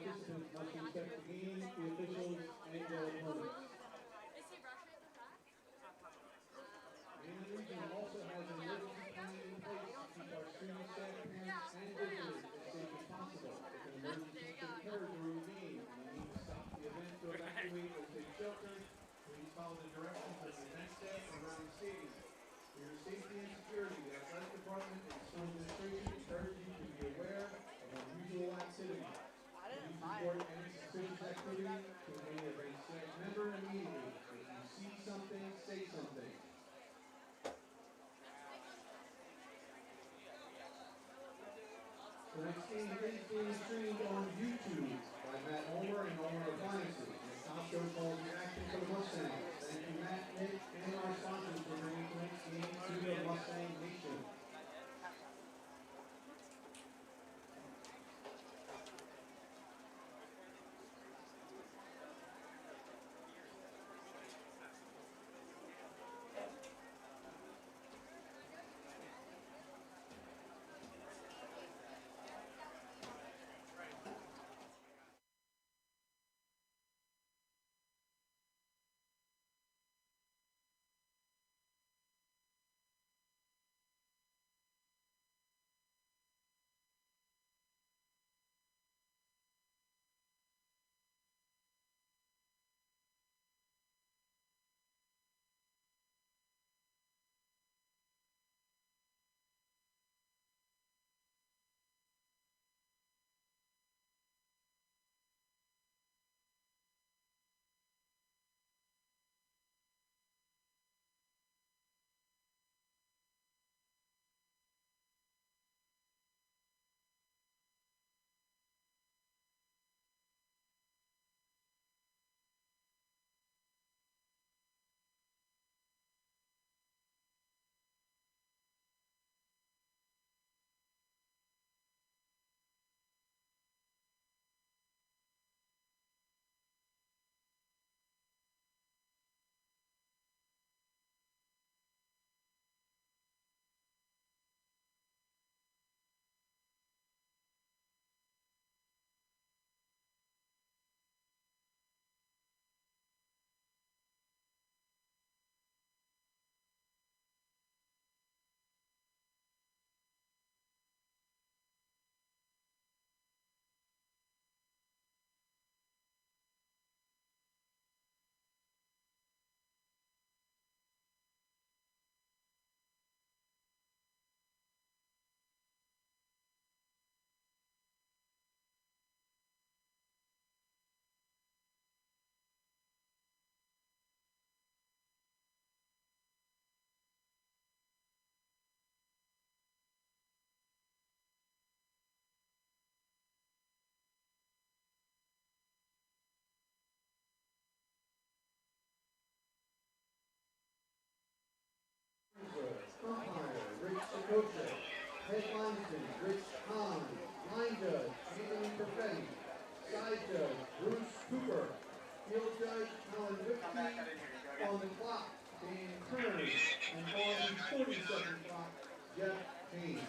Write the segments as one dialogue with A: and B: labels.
A: participants must respect the game, the officials, and their opponents. Mainland Region also has an emergency plan in place to keep our students, staff, parents, and visitors as safe as possible. If an emergency should occur during the game and you need to stop the event to evacuate or take shelter, please follow the directions of the event staff around the stadium. For your safety and security, the athletic department and school administration encourage you to be aware of unusual activity. Please report any suspicious activity to any of a staff member immediately. If you see something, say something. The next game is being streamed on YouTube by Matt Homer and Homer Appliances. And Costco calls the action for the Mustangs. Thank you, Matt, Nick, and our sponsors for bringing tonight's game to the Mustang Nation. Umpire, Rich Sakocha. Head linesman, Rich Hahn. Line judge, Anthony Perfetti. Side judge, Bruce Cooper. Field judge, Alan Whitby. On the clock, Dan Kern. And on the 40-second clock, Jeff Haynes.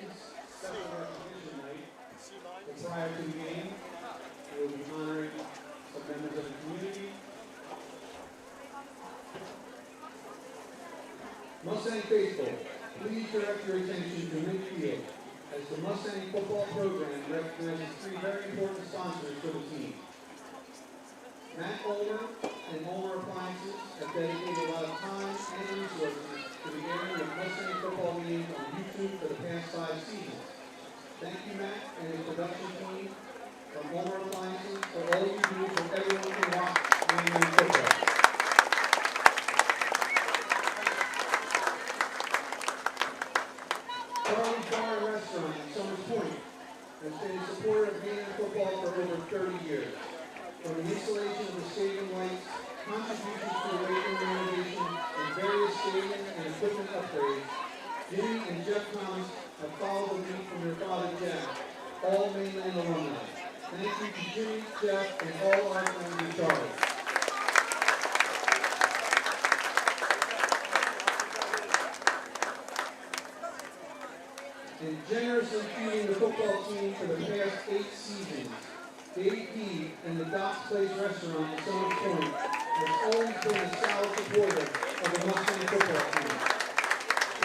A: men's special recognition night. So prior to the game, we will be honoring some members of the community. Mustang faithful, please direct your attention to midfield as the Mustang football program recognizes three very important sponsors for the team. Matt Ulmer and Ulmer Appliances have dedicated a lot of time and resources to the airing of Mustang football games on YouTube for the past 5 seasons. Thank you, Matt, and his production team from Ulmer Appliances for all you do so everyone can watch Mainland football. Charlie's Bar and Restaurant in Somers Point has been a supporter of Mainland football for over 30 years. From the installation of the stadium lights, contributions to the weight room renovation, and various stadium and equipment upgrades, Jimmy and Jeff Thomas have followed the lead from their father Jeff, all Mainland alumni. Thank you to Jimmy, Jeff, and all our friends in Charlie. And generously feeding the football team for the past 8 seasons, Dave P. and the Doc's Place restaurant in Somers Point has always been a solid supporter of the Mustang football team.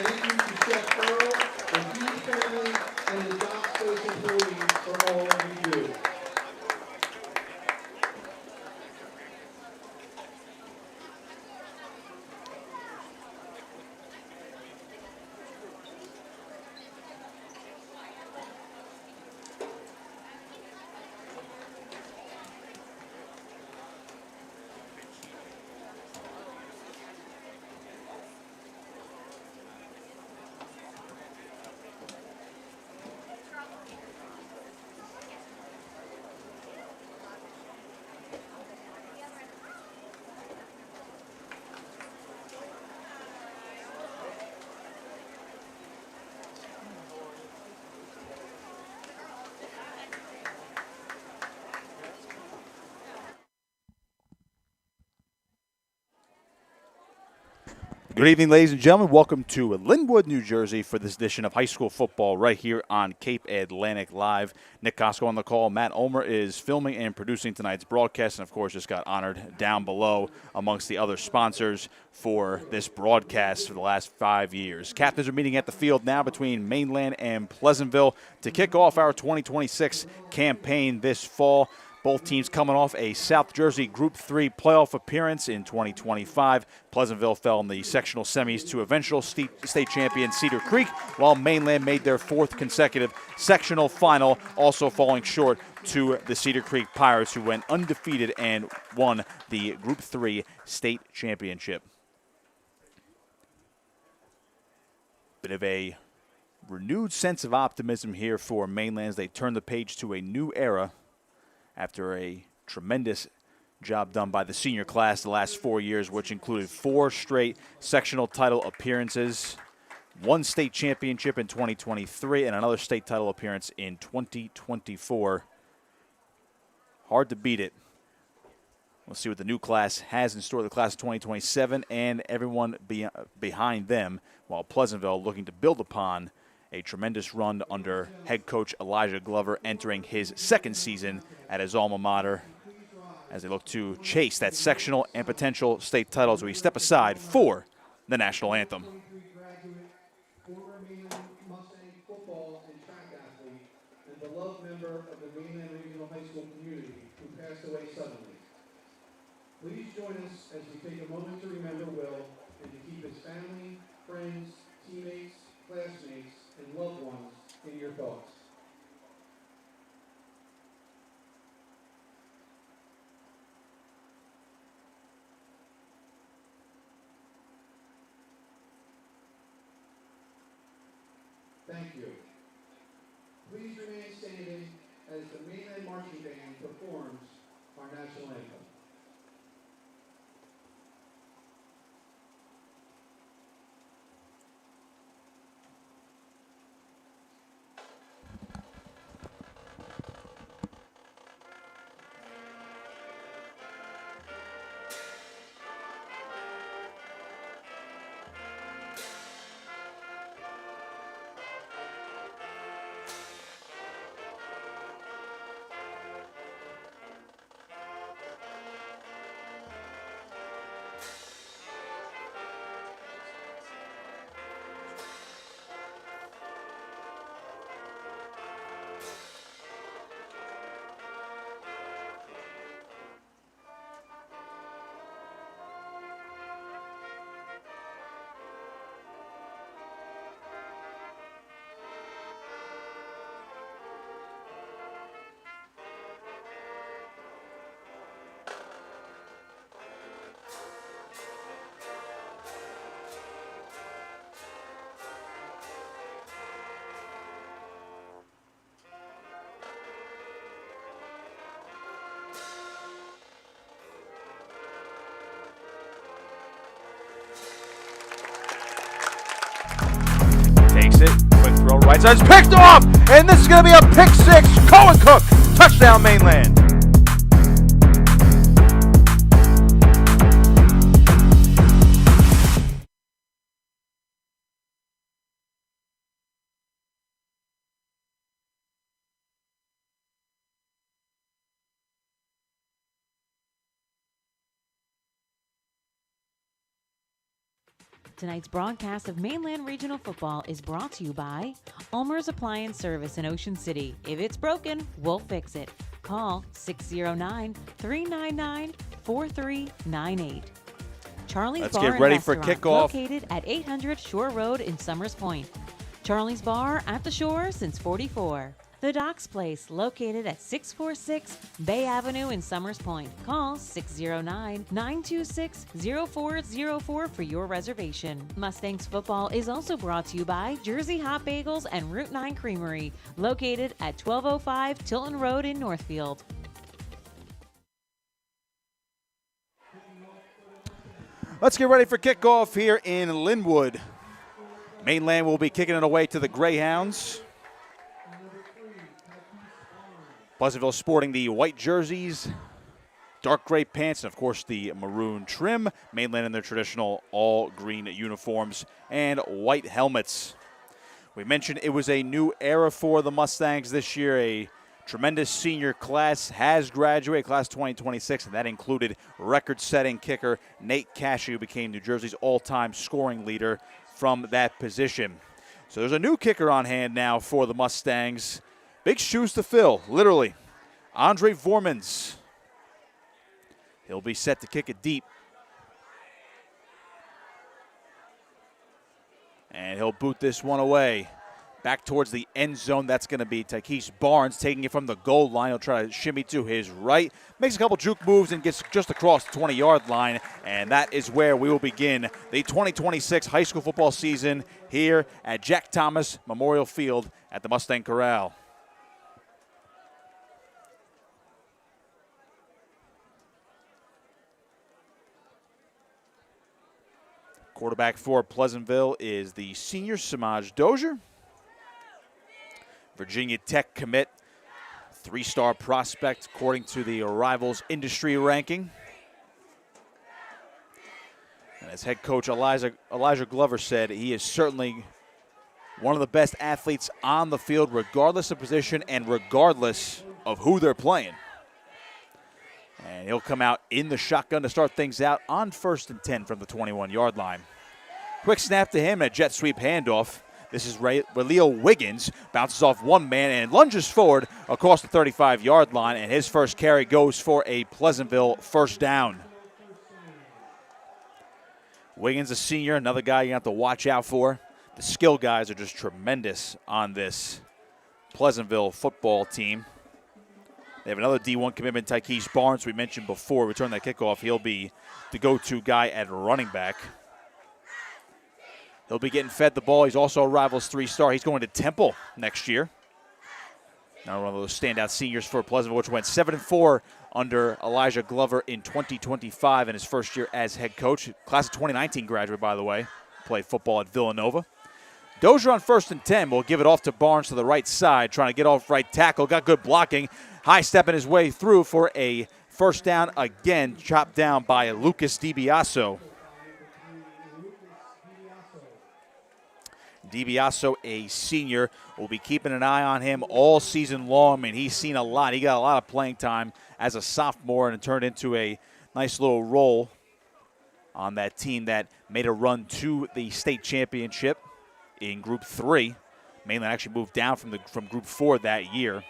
A: Thank you to Chef Earl, the P. family, and the Doc's Place employees for all you do.
B: Good evening, ladies and gentlemen. Welcome to Linwood, New Jersey for this edition of high school football right here on Cape Atlantic Live. Nick Costco on the call. Matt Ulmer is filming and producing tonight's broadcast and, of course, just got honored down below amongst the other sponsors for this broadcast for the last 5 years. Captains are meeting at the field now between Mainland and Pleasantville to kick off our 2026 campaign this fall. Both teams coming off a South Jersey Group 3 playoff appearance in 2025. Pleasantville fell in the sectional semis to eventual state champion Cedar Creek, while Mainland made their 4th consecutive sectional final, also falling short to the Cedar Creek Pirates, who went undefeated and won the Group 3 state championship. Bit of a renewed sense of optimism here for Mainland as they turn the page to a new era after a tremendous job done by the senior class the last 4 years, which included 4 straight sectional title appearances, 1 state championship in 2023, and another state title appearance in 2024. Hard to beat it. We'll see what the new class has in store, the class of 2027, and everyone behind them, while Pleasantville looking to build upon a tremendous run under head coach Elijah Glover, entering his 2nd season at his alma mater as they look to chase that sectional and potential state titles. We step aside for the national anthem.
A: Former Mainland Mustang football and track athlete and beloved member of the Mainland Regional High School community who passed away suddenly. Please join us as we take a moment to remember Will and to keep his family, friends, teammates, classmates, and loved ones in your thoughts. Thank you. Please remain standing as the Mainland Marching Band performs our national anthem.
B: throw right side is picked off, and this is going to be a pick six. Cohen Cook, touchdown Mainland.
C: Tonight's broadcast of Mainland Regional Football is brought to you by ULME'S Appliance Service in Ocean City. If it's broken, we'll fix it. Call 609-399-4398. Charlie's
B: Let's
C: Bar
B: get ready
C: and
B: for
C: Restaurant,
B: kickoff.
C: located at 800 Shore Road in Summers Point. Charlie's Bar at the shore since '44. The Docks Place, located at 646 Bay Avenue in Summers Point. Call 609-926-0404 for your reservation. Mustangs football is also brought to you by Jersey Hot Bagels and Route 9 Creamery, located at 1205 Tilton Road in Northfield.
B: Let's get ready for kickoff here in Linwood. Mainland will be kicking it away to the Greyhounds. Pleasantville sporting the white jerseys, dark gray pants, and of course the maroon trim. Mainland in their traditional all green uniforms and white helmets. We mentioned it was a new era for the Mustangs this year. A tremendous senior class has graduated, class 2026, and that included record-setting kicker Nate Cashew, who became New Jersey's all-time scoring leader from that position. So there's a new kicker on hand now for the Mustangs. Big shoes to fill, literally. Andre Vormans. He'll be set to kick it deep. And he'll boot this one away. Back towards the end zone. That's going to be Tykees Barnes taking it from the goal line. He'll try to shimmy to his right. Makes a couple juke moves and gets just across the 20-yard line. And that is where we will begin the 2026 high school football season here at Jack Thomas Memorial Field at the Mustang Corral. Quarterback for Pleasantville is the senior Samaj Dozier. Virginia Tech commit, 3-star prospect according to the Rivals industry ranking. And as head coach Elijah Glover said, he is certainly one of the best athletes on the field, regardless of position and regardless of who they're playing. And he'll come out in the shotgun to start things out on 1st and 10 from the 21-yard line. Quick snap to him, a jet sweep handoff. This is Leo Wiggins, bounces off one man and lunges forward across the 35-yard line, and his first carry goes for a Pleasantville first down. Wiggins, a senior, another guy you have to watch out for. The skill guys are just tremendous on this Pleasantville football team. They have another D1 commitment, Tykees Barnes, we mentioned before. Return that kickoff. He'll be the go-to guy at running back. He'll be getting fed the ball. He's also a Rivals 3-star. He's going to Temple next year. Now one of those standout seniors for Pleasantville, which went 7-4 under Elijah Glover in 2025 in his first year as head coach. Class of 2019 graduate, by the way. Played football at Villanova. Dozier on 1st and 10 will give it off to Barnes to the right side, trying to get off right tackle. Got good blocking. High stepping his way through for a first down again, chopped down by Lucas DiBiaso. DiBiaso, a senior, will be keeping an eye on him all season long. I mean, he's seen a lot. He got a lot of playing time as a sophomore, and it turned into a nice little role on that team that made a run to the state championship in Group 3. Mainland actually moved down from Group 4 that year,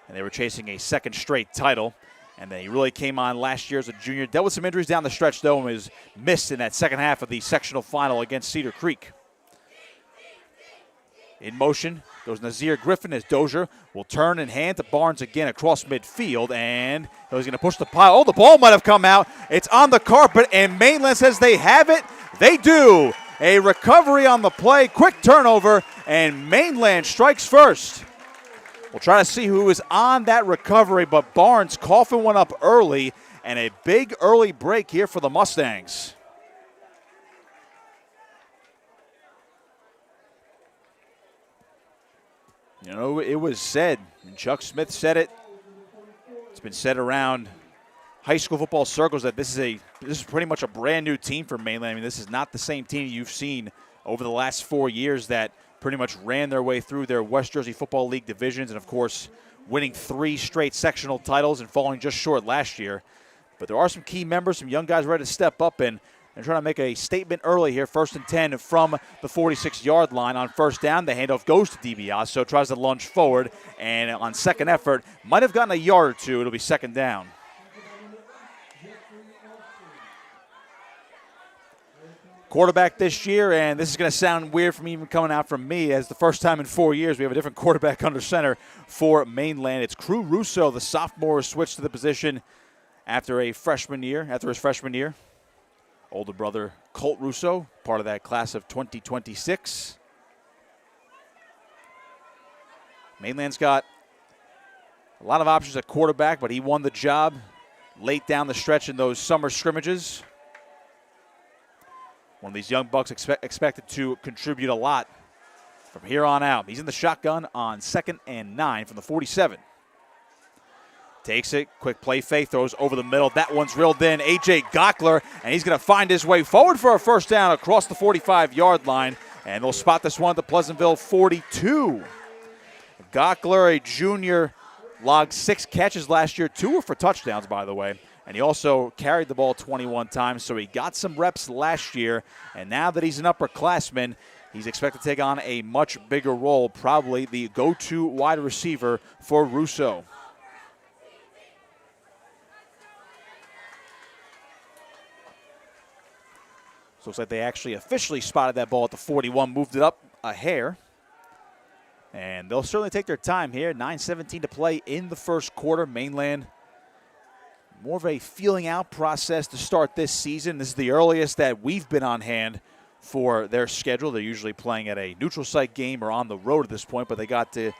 B: and they were chasing a second straight title. And then he really came on last year as a junior. Dealt with some injuries down the stretch, though, and was missed in that second half of the sectional final against Cedar Creek. In motion goes Nazir Griffin as Dozier will turn and hand to Barnes again across midfield, and he's going to push the pile. Oh, the ball might have come out. It's on the carpet, and Mainland says they have it. They do. A recovery on the play, quick turnover, and Mainland strikes first. We'll try to see who is on that recovery, but Barnes coughing one up early, and a big early break here for the Mustangs. You know, it was said, and Chuck Smith said it. It's been said around high school football circles that this is pretty much a brand new team for Mainland. I mean, this is not the same team you've seen over the last 4 years that pretty much ran their way through their West Jersey Football League divisions and, of course, winning 3 straight sectional titles and falling just short last year. But there are some key members, some young guys ready to step up and trying to make a statement early here. 1st and 10 from the 46-yard line. On first down, the handoff goes to DiBiase, tries to lunge forward, and on second effort, might have gotten a yard or two. It'll be 2nd down. Quarterback this year, and this is going to sound weird from even coming out from me, as the first time in 4 years we have a different quarterback under center for Mainland. It's Crew Russo, the sophomore, switched to the position after his freshman year. Older brother Colt Russo, part of that class of 2026. Mainland's got a lot of options at quarterback, but he won the job late down the stretch in those summer scrimmages. One of these young bucks expected to contribute a lot from here on out. He's in the shotgun on 2nd and 9 from the 47. Takes it, quick play fake, throws over the middle. That one's reeled in. A.J. Gockler, and he's going to find his way forward for a first down across the 45-yard line. And they'll spot this one at the Pleasantville 42. Gockler, a junior, logged 6 catches last year. 2 were for touchdowns, by the way. And he also carried the ball 21 times, so he got some reps last year. And now that he's an upperclassman, he's expected to take on a much bigger role, probably the go-to wide receiver for Russo. So looks like they actually officially spotted that ball at the 41, moved it up a hair. And they'll certainly take their time here. 9:17 to play in the first quarter. Mainland, more of a feeling out process to start this season. This is the earliest that we've been on hand for their schedule. They're usually playing at a neutral site game or on the road at this point, but they got to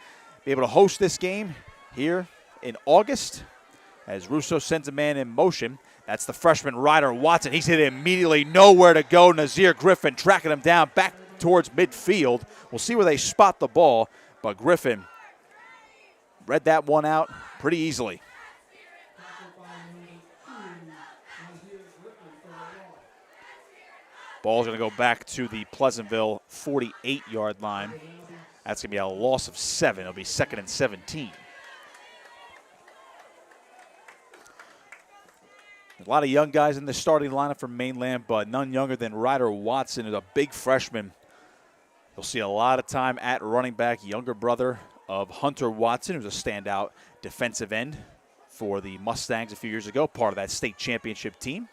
B: be able to host this game here in August as Russo sends a man in motion. That's the freshman Ryder Watson. He's hit immediately, nowhere to go. Nazir Griffin tracking him down back towards midfield. We'll see where they spot the ball, but Griffin read that one out pretty easily. Ball's going to go back to the Pleasantville 48-yard line. That's going to be a loss of 7. It'll be 2nd and 17. A lot of young guys in the starting lineup for Mainland, but none younger than Ryder Watson, who's a big freshman. You'll see a lot of time at running back, younger brother of Hunter Watson, who's a standout defensive end for the Mustangs a few years ago, part of that state championship team.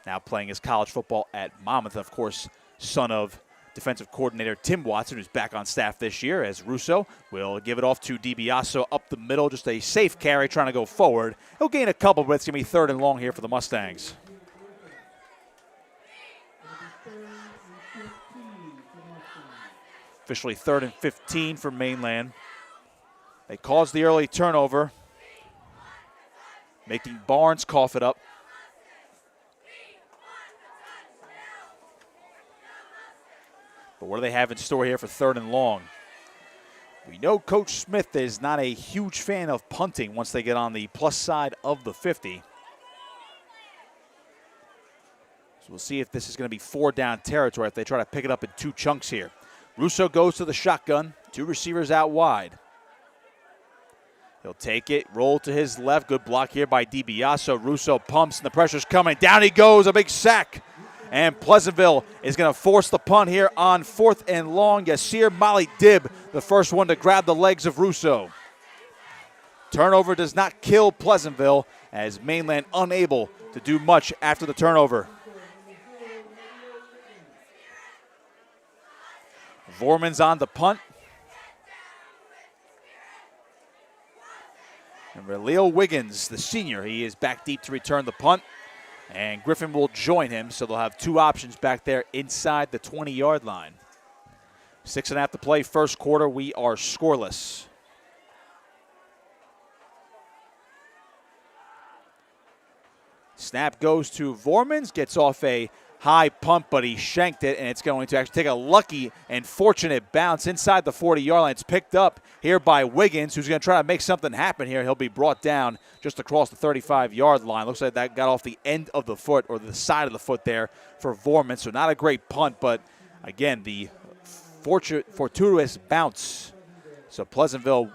B: Now playing his college football at Monmouth, of course, son of defensive coordinator Tim Watson, who's back on staff this year, as Russo will give it off to DiBiase up the middle. Just a safe carry trying to go forward. He'll gain a couple, but it's going to be 3rd and long here for the Mustangs. Officially 3rd and 15 for Mainland. They caused the early turnover, making Barnes cough it up. But what do they have in store here for 3rd and long? We know Coach Smith is not a huge fan of punting once they get on the plus side of the 50. So we'll see if this is going to be 4-down territory if they try to pick it up in 2 chunks here. Russo goes to the shotgun. 2 receivers out wide. He'll take it, roll to his left. Good block here by DiBiase. Russo pumps, and the pressure's coming. Down he goes, a big sack. And Pleasantville is going to force the punt here on 4th and long. Yasir Mali-Dib, the first one to grab the legs of Russo. Turnover does not kill Pleasantville, as Mainland unable to do much after the turnover. Vorman's on the punt. And Releo Wiggins, the senior, he is back deep to return the punt. And Griffin will join him, so they'll have 2 options back there inside the 20-yard line. 6.5 to play, first quarter. We are scoreless. Snap goes to Vormans, gets off a high punt, but he shanked it, and it's going to actually take a lucky and fortunate bounce inside the 40-yard line. It's picked up here by Wiggins, who's going to try to make something happen here. He'll be brought down just across the 35-yard line. Looks like that got off the end of the foot or the side of the foot there for Vorman, so not a great punt, but again, the fortuitous bounce. So Pleasantville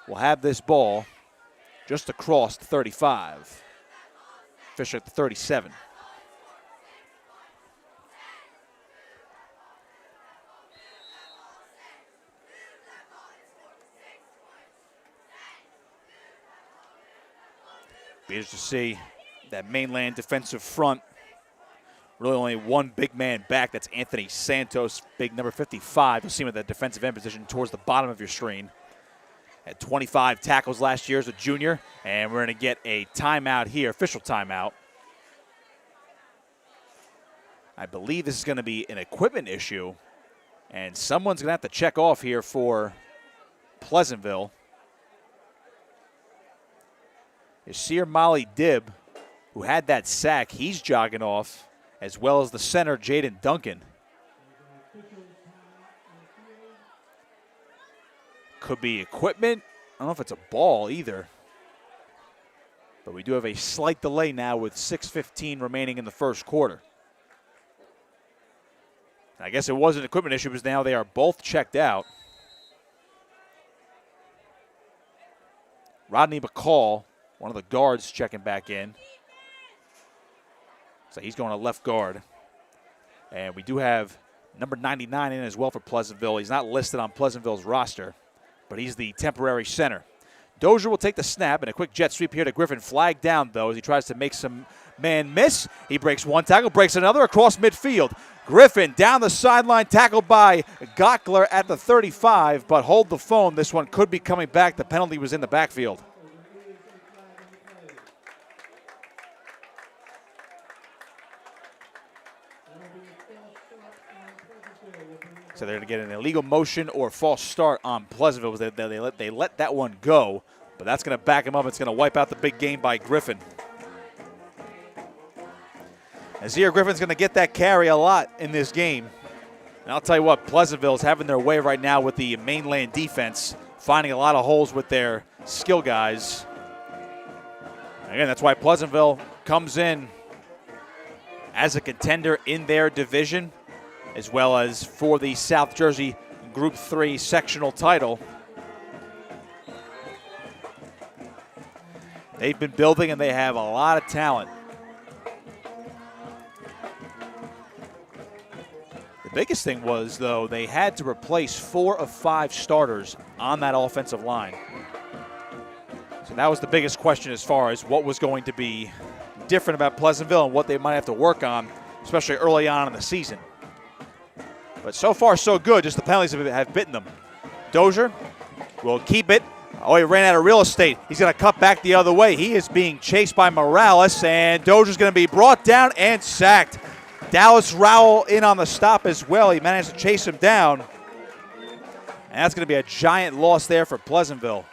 B: will have this ball just across the 35. Fisher at the 37. Be interesting to see that Mainland defensive front. Really only one big man back. That's Anthony Santos, big number 55. You'll see him at the defensive end position towards the bottom of your screen. Had 25 tackles last year as a junior, and we're going to get a timeout here, official timeout. I believe this is going to be an equipment issue, and someone's going to have to check off here for Pleasantville. Yasir Molly Dibb, who had that sack, he's jogging off, as well as the center, Jaden Duncan. Could be equipment. I don't know if it's a ball either. But we do have a slight delay now with 6:15 remaining in the first quarter. I guess it was an equipment issue because now they are both checked out. Rodney McCall, one of the guards, checking back in. So he's going to left guard. And we do have number 99 in as well for Pleasantville. He's not listed on Pleasantville's roster, but he's the temporary center. Dozier will take the snap, and a quick jet sweep here to Griffin. Flag down, though, as he tries to make some man miss. He breaks one tackle, breaks another across midfield. Griffin down the sideline, tackled by Gockler at the 35, but hold the phone. This one could be coming back. The penalty was in the backfield. So they're going to get an illegal motion or false start on Pleasantville. They let that one go, but that's going to back him up. It's going to wipe out the big game by Griffin. Azir Griffin's going to get that carry a lot in this game. And I'll tell you what, Pleasantville's having their way right now with the Mainland defense, finding a lot of holes with their skill guys. Again, that's why Pleasantville comes in as a contender in their division, as well as for the South Jersey Group 3 sectional title. They've been building and they have a lot of talent. The biggest thing was, though, they had to replace 4 of 5 starters on that offensive line. So that was the biggest question as far as what was going to be different about Pleasantville and what they might have to work on, especially early on in the season. But so far, so good. Just the penalties have bitten them. Dozier will keep it. Oh, he ran out of real estate. He's going to cut back the other way. He is being chased by Morales, and Dozier's going to be brought down and sacked. Dallas Rowell in on the stop as well. He managed to chase him down. And that's going to be a giant loss there for Pleasantville.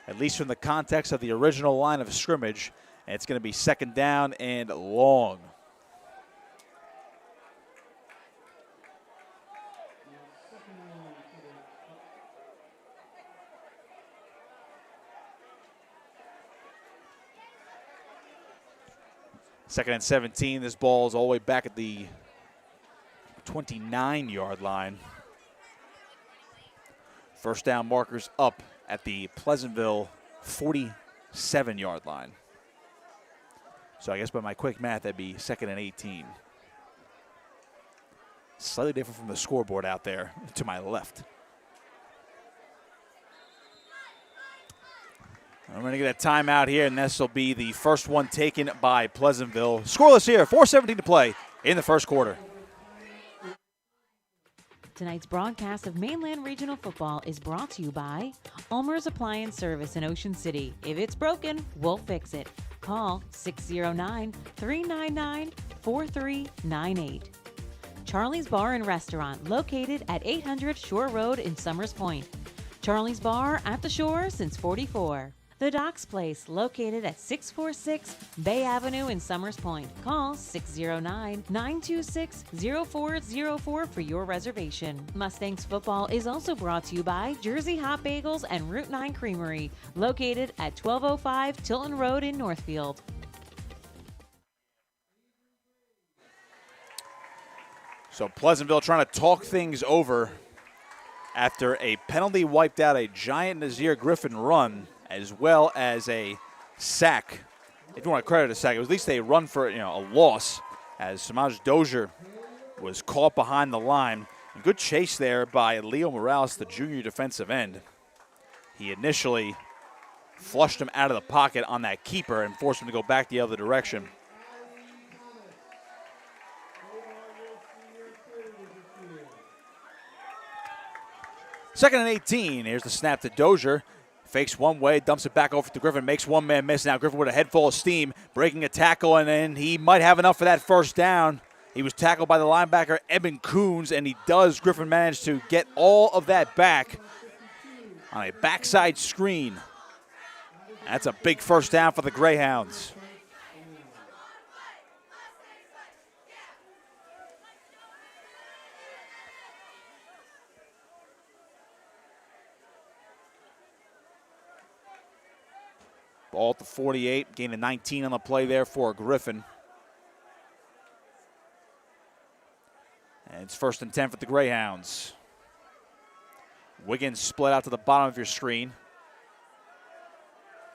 B: At least from the context of the original line of scrimmage. And it's going to be second down and long. Second and 17. This ball is all the way back at the 29-yard line. First down markers up at the Pleasantville 47-yard line. So I guess by my quick math, that'd be second and 18. Slightly different from the scoreboard out there to my left. I'm going to get a timeout here, and this will be the first one taken by Pleasantville. Scoreless here, 4:17 to play in the first quarter.
C: Tonight's broadcast of Mainland Regional Football is brought to you by ULME'S Appliance Service in Ocean City. If it's broken, we'll fix it. Call 609-399-4398. Charlie's Bar and Restaurant, located at 800 Shore Road in Summers Point. Charlie's Bar at the shore since '44. The Docks Place, located at 646 Bay Avenue in Summers Point. Call 609-926-0404 for your reservation. Mustangs football is also brought to you by Jersey Hot Bagels and Route 9 Creamery, located at 1205 Tilton Road in Northfield.
B: So Pleasantville trying to talk things over after a penalty wiped out a giant Nazir Griffin run, as well as a sack. If you want to credit a sack, it was at least a run for a loss, as Samaj Dozier was caught behind the line. A good chase there by Leo Morales, the junior defensive end. He initially flushed him out of the pocket on that keeper and forced him to go back the other direction. Second and 18. Here's the snap to Dozier. Fakes one way, dumps it back over to Griffin, makes one man miss. Now Griffin with a head full of steam, breaking a tackle, and then he might have enough for that first down. He was tackled by the linebacker, Eben Coons, and he does. Griffin managed to get all of that back on a backside screen. That's a big first down for the Greyhounds. Ball at the 48, gain of 19 on the play there for Griffin. And it's 1st and 10 for the Greyhounds. Wiggins split out to the bottom of your screen.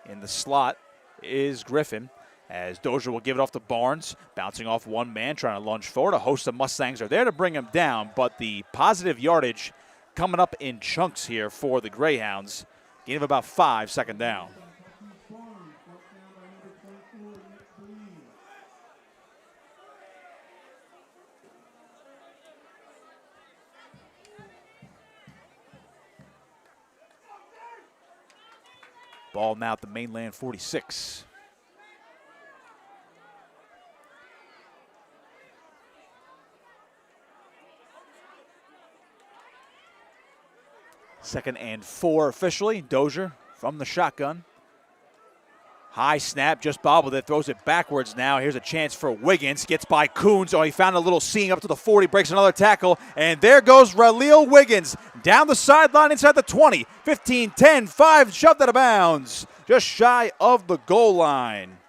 B: In the slot is Griffin, as Dozier will give it off to Barnes, bouncing off one man, trying to lunge forward. A host of Mustangs are there to bring him down, but the positive yardage coming up in chunks here for the Greyhounds. Gain of about 5, second down. Ball now at the Mainland 46. Second and 4 officially. Dozier from the shotgun. High snap, just bobbled it, throws it backwards now. Here's a chance for Wiggins. Gets by Coons. Oh, he found a little seam up to the 40, breaks another tackle. And there goes Raleal Wiggins down the sideline inside the 20. 15, 10, 5, shoved out of bounds. Just shy of the goal line.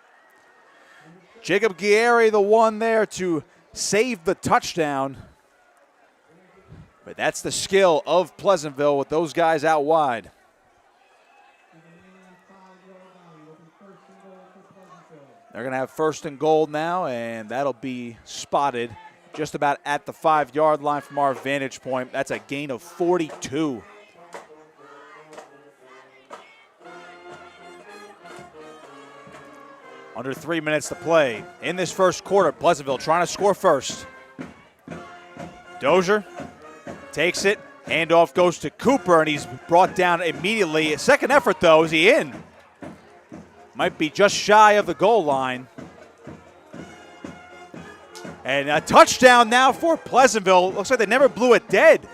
B: Jacob Guerri, the one there to save the touchdown. But that's the skill of Pleasantville with those guys out wide. They're going to have 1st and goal now, and that'll be spotted just about at the 5-yard line from our vantage point. That's a gain of 42. Under 3 minutes to play. In this first quarter, Pleasantville trying to score first. Dozier takes it. Handoff goes to Cooper, and he's brought down immediately. Second effort, though. Is he in? Might be just shy of the goal line. And a touchdown now for Pleasantville. Looks like they never blew it dead.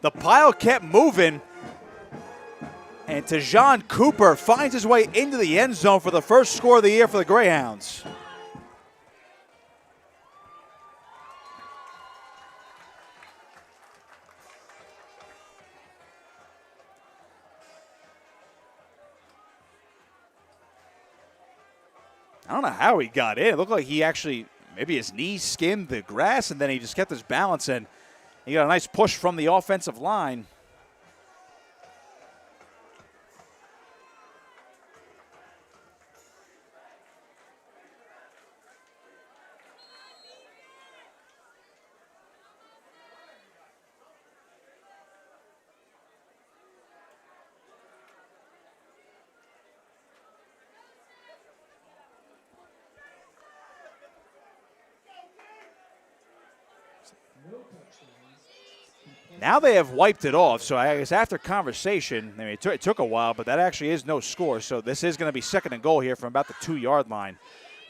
B: The pile kept moving. And Tejan Cooper finds his way into the end zone for the first score of the year for the Greyhounds. I don't know how he got in. It looked like he actually, maybe his knee skimmed the grass, and then he just kept his balance, and he got a nice push from the offensive line. Now they have wiped it off, so I guess after conversation, I mean, it took a while, but that actually is no score, so this is going to be 2nd and goal here from about the 2-yard line.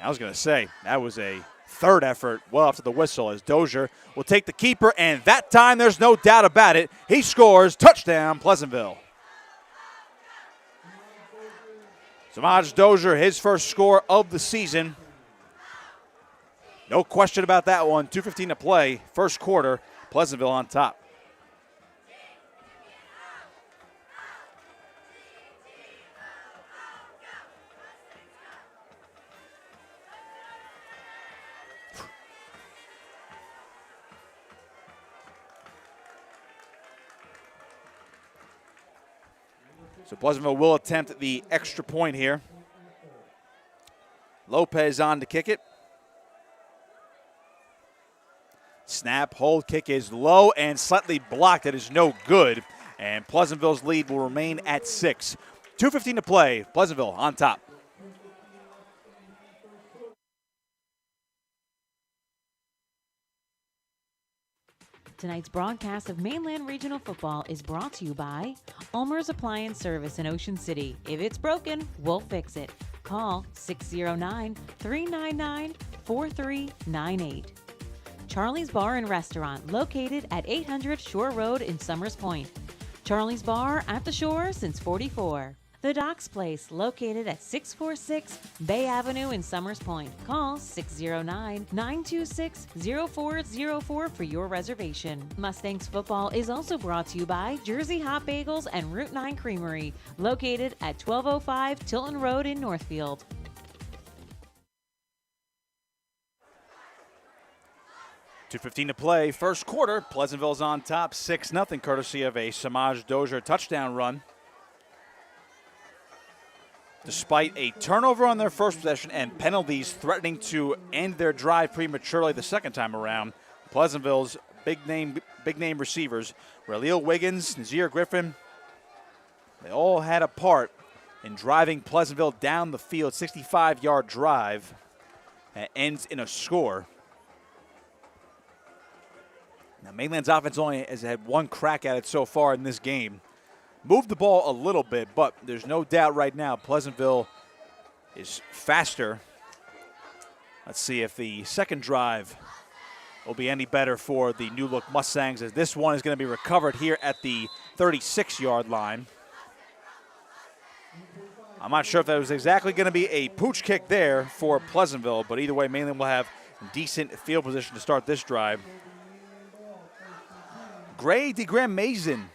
B: I was going to say, that was a third effort well after the whistle as Dozier will take the keeper, and that time there's no doubt about it. He scores, touchdown, Pleasantville. Samaj Dozier, his first score of the season. No question about that one. 2:15 to play, first quarter, Pleasantville on top. So Pleasantville will attempt the extra point here. Lopez on to kick it. Snap, hold, kick is low and slightly blocked. That is no good. And Pleasantville's lead will remain at 6. 2:15 to play. Pleasantville on top.
C: Tonight's broadcast of Mainland Regional Football is brought to you by ULME'S Appliance Service in Ocean City. If it's broken, we'll fix it. Call 609-399-4398. Charlie's Bar and Restaurant, located at 800 Shore Road in Summers Point. Charlie's Bar at the shore since '44. The Docks Place, located at 646 Bay Avenue in Summers Point. Call 609-926-0404 for your reservation. Mustangs football is also brought to you by Jersey Hot Bagels and Route 9 Creamery, located at 1205 Tilton Road in Northfield.
B: .2:15 to play, first quarter. Pleasantville's on top, 6-0, courtesy of a Samaj Dozier touchdown run. Despite a turnover on their first possession and penalties threatening to end their drive prematurely the second time around, Pleasantville's big name receivers, Relil Wiggins, Nazir Griffin, they all had a part in driving Pleasantville down the field. 65-yard drive that ends in a score. Now, Mainland's offense only has had one crack at it so far in this game. Moved the ball a little bit, but there's no doubt right now Pleasantville is faster. Let's see if the second drive will be any better for the new-look Mustangs, as this one is going to be recovered here at the 36-yard line. I'm not sure if that was exactly going to be a pooch kick there for Pleasantville, but either way, Mainland will have decent field position to start this drive. Gray DeGram Mason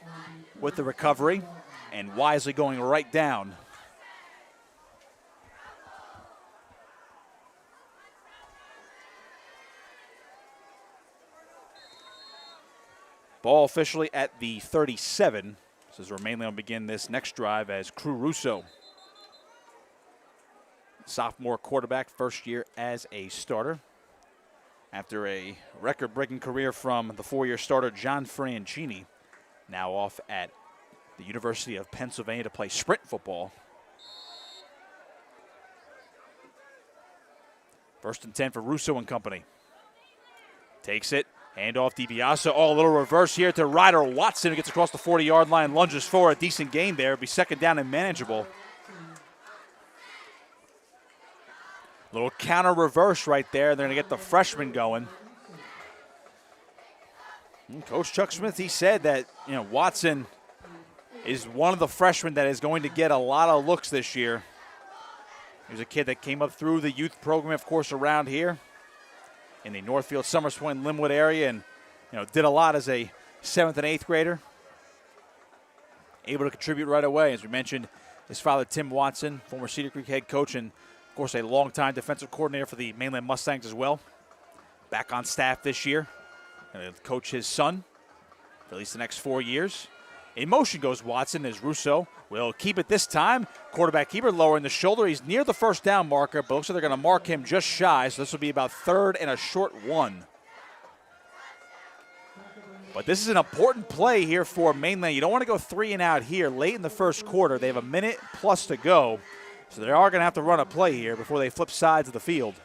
B: with the recovery and wisely going right down. Ball officially at the 37. This is where Mainland will begin this next drive as Crew Russo, sophomore quarterback, first year as a starter. After a record-breaking career from the four-year starter John Franchini, now off at the University of Pennsylvania to play sprint football. First and 10 for Russo and company. Takes it, handoff DiBiase. Oh, a little reverse here to Ryder Watson, who gets across the 40-yard line, lunges for a decent gain there. It'll be second down and manageable. Little counter reverse right there. They're going to get the freshman going. And Coach Chuck Smith, he said that, Watson is one of the freshmen that is going to get a lot of looks this year. He was a kid that came up through the youth program, of course, around here in the Northfield, Summers Point, Linwood area, and did a lot as a 7th and 8th grader. Able to contribute right away. As we mentioned, his father, Tim Watson, former Cedar Creek head coach, and of course, a longtime defensive coordinator for the Mainland Mustangs as well. Back on staff this year. Going to coach his son for at least the next 4 years. In motion goes Watson as Russo will keep it this time. Quarterback keeper lowering the shoulder. He's near the first down marker, but looks like they're going to mark him just shy, so this will be about 3rd and a short 1. But this is an important play here for Mainland. You don't want to go 3 and out here late in the first quarter. They have a minute plus to go. So they are going to have to run a play here before they flip sides of the field.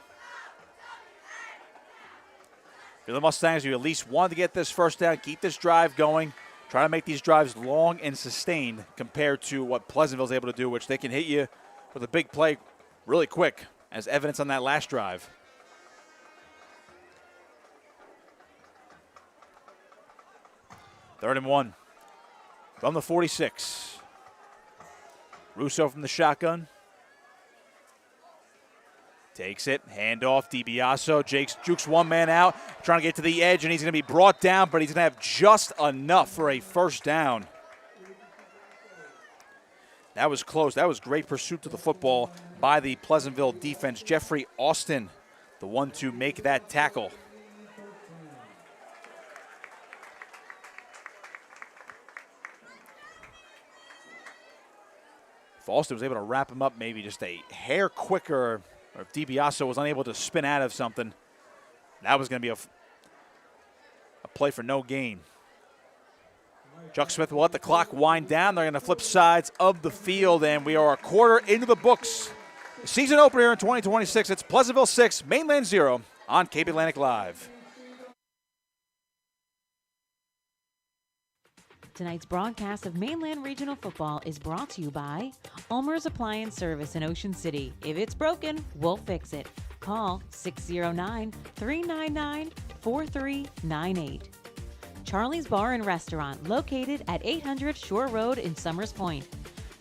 B: For the Mustangs, you at least want to get this first down, keep this drive going, try to make these drives long and sustained compared to what Pleasantville is able to do, which they can hit you with a big play really quick, as evidence on that last drive. Third and 1 from the 46. Russo from the shotgun. Takes it, handoff, DiBiaso. Jukes one man out, trying to get to the edge, and he's going to be brought down, but he's going to have just enough for a first down. That was close. That was great pursuit to the football by the Pleasantville defense. Jeffrey Austin, the one to make that tackle. If Austin was able to wrap him up maybe just a hair quicker, or if DiBiaso was unable to spin out of something, that was going to be a play for no gain. Chuck Smith will let the clock wind down. They're going to flip sides of the field, and we are a quarter into the books. Season opener in 2026. It's Pleasantville 6, Mainland 0 on Cape Atlantic Live.
C: Tonight's broadcast of Mainland Regional Football is brought to you by ULME'S Appliance Service in Ocean City. If it's broken, we'll fix it. Call 609-399-4398. Charlie's Bar and Restaurant, located at 800 Shore Road in Summers Point.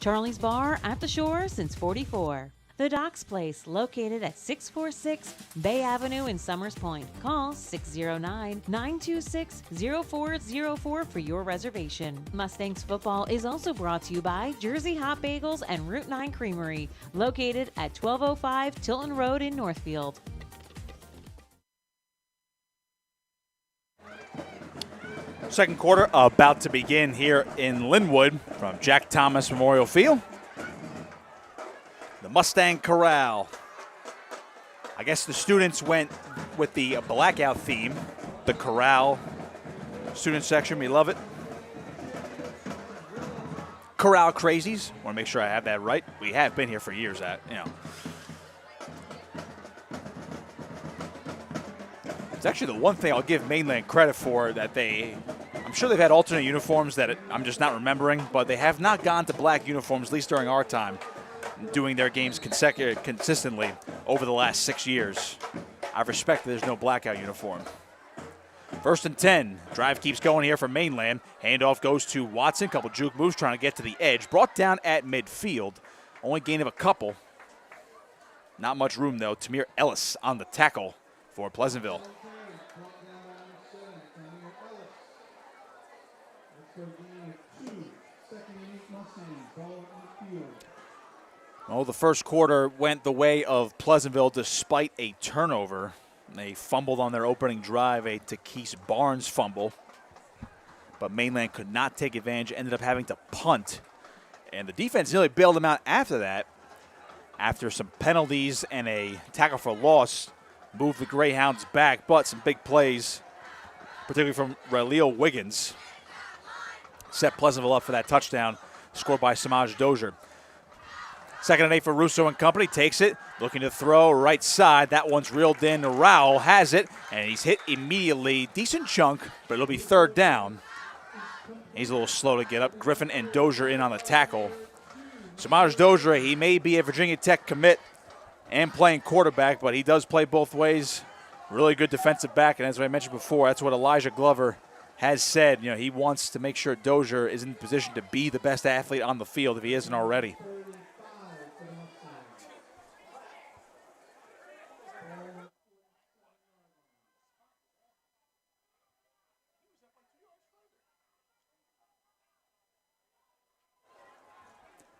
C: Charlie's Bar at the shore since '44. The Docks Place, located at 646 Bay Avenue in Summers Point. Call 609-926-0404 for your reservation. Mustangs football is also brought to you by Jersey Hot Bagels and Route 9 Creamery, located at 1205 Tilton Road in Northfield.
B: Second quarter about to begin here in Linwood from Jack Thomas Memorial Field. The Mustang Corral. I guess the students went with the blackout theme. The Corral student section, we love it. Corral crazies. Want to make sure I have that right. We have been here for years. It's actually the one thing I'll give Mainland credit for that I'm sure they've had alternate uniforms that I'm just not remembering, but they have not gone to black uniforms, at least during our time, doing their games consistently over the last 6 years. I respect that there's no blackout uniform. 1st and 10. Drive keeps going here for Mainland. Handoff goes to Watson. Couple juke moves trying to get to the edge. Brought down at midfield. Only gain of a couple. Not much room, though. Tamir Ellis on the tackle for Pleasantville. Well, the first quarter went the way of Pleasantville despite a turnover. They fumbled on their opening drive, a Takese Barnes fumble. But Mainland could not take advantage, ended up having to punt. And the defense nearly bailed them out after that. After some penalties and a tackle for loss, moved the Greyhounds back, but some big plays, particularly from Raleigh Wiggins, set Pleasantville up for that touchdown, scored by Samaj Dozier. 2nd and 8 for Russo and company. Takes it, looking to throw right side. That one's reeled in. Rowell has it, and he's hit immediately. Decent chunk, but it'll be 3rd down. He's a little slow to get up. Griffin and Dozier in on the tackle. Samaj Dozier, he may be a Virginia Tech commit and playing quarterback, but he does play both ways. Really good defensive back, and as I mentioned before, that's what Elijah Glover has said. He wants to make sure Dozier is in position to be the best athlete on the field if he isn't already.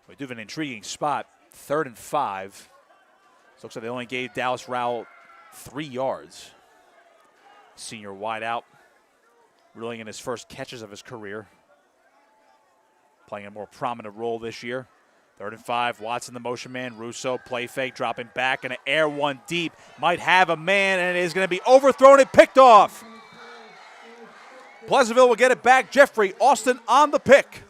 B: We do have an intriguing spot, 3rd and 5. So looks like they only gave Dallas Rowell 3 yards. Senior wide out, really in his first catches of his career. Playing a more prominent role this year. 3rd and 5, Watson the motion man, Russo play fake, dropping back, and an air one deep. Might have a man, and it is going to be overthrown and picked off. Pleasantville will get it back. Jeffrey Austin on the pick.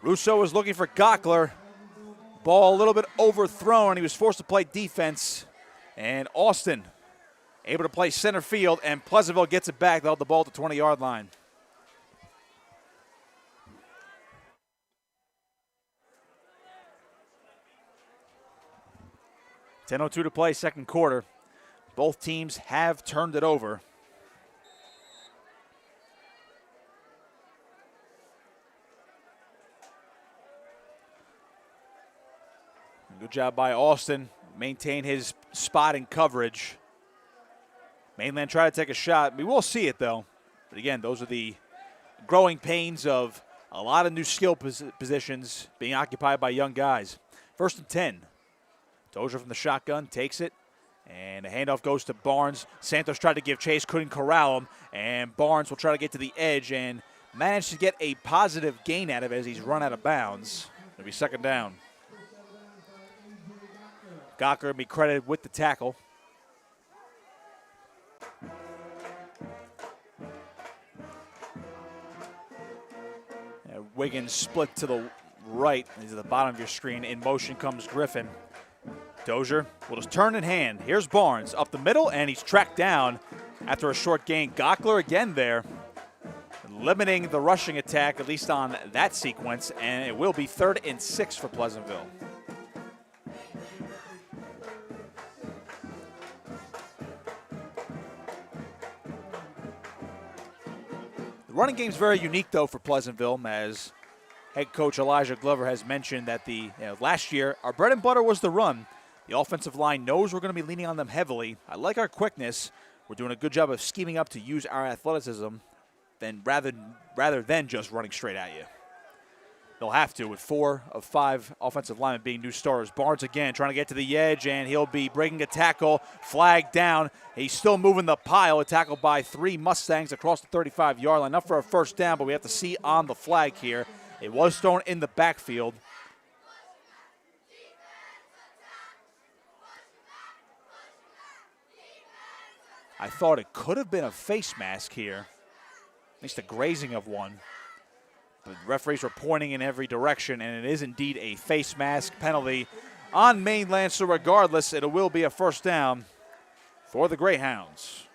B: Russo was looking for Gockler. Ball a little bit overthrown. He was forced to play defense. And Austin able to play center field, and Pleasantville gets it back. They'll have the ball at the 20-yard line. .10:02 to play, second quarter. Both teams have turned it over. Good job by Austin. Maintain his spot in coverage. Mainland try to take a shot. We will see it, though. But again, those are the growing pains of a lot of new skill positions being occupied by young guys. 1st and 10. Dozier from the shotgun takes it. And the handoff goes to Barnes. Santos tried to give chase, couldn't corral him. And Barnes will try to get to the edge and manage to get a positive gain out of it as he's run out of bounds. It'll be 2nd down. Gawker will be credited with the tackle. Wiggins split to the right. He's at the bottom of your screen. In motion comes Griffin. Dozier will just turn in hand. Here's Barnes up the middle, and he's tracked down after a short gain. Gawker again there, limiting the rushing attack, at least on that sequence, and it will be 3rd and 6 for Pleasantville. The running game is very unique, though, for Pleasantville, as head coach Elijah Glover has mentioned that last year our bread and butter was the run. The offensive line knows we're going to be leaning on them heavily. I like our quickness. We're doing a good job of scheming up to use our athleticism rather than just running straight at you. They'll have to with 4 of 5 offensive linemen being new starters. Barnes again trying to get to the edge, and he'll be breaking a tackle, flag down. He's still moving the pile. A tackle by 3 Mustangs across the 35-yard line. Enough for a 1st down, but we have to see on the flag here. It was thrown in the backfield. I thought it could have been a face mask here, at least a grazing of one. The referees were pointing in every direction, and it is indeed a face mask penalty on Mainland, so regardless, it will be a 1st down for the Greyhounds.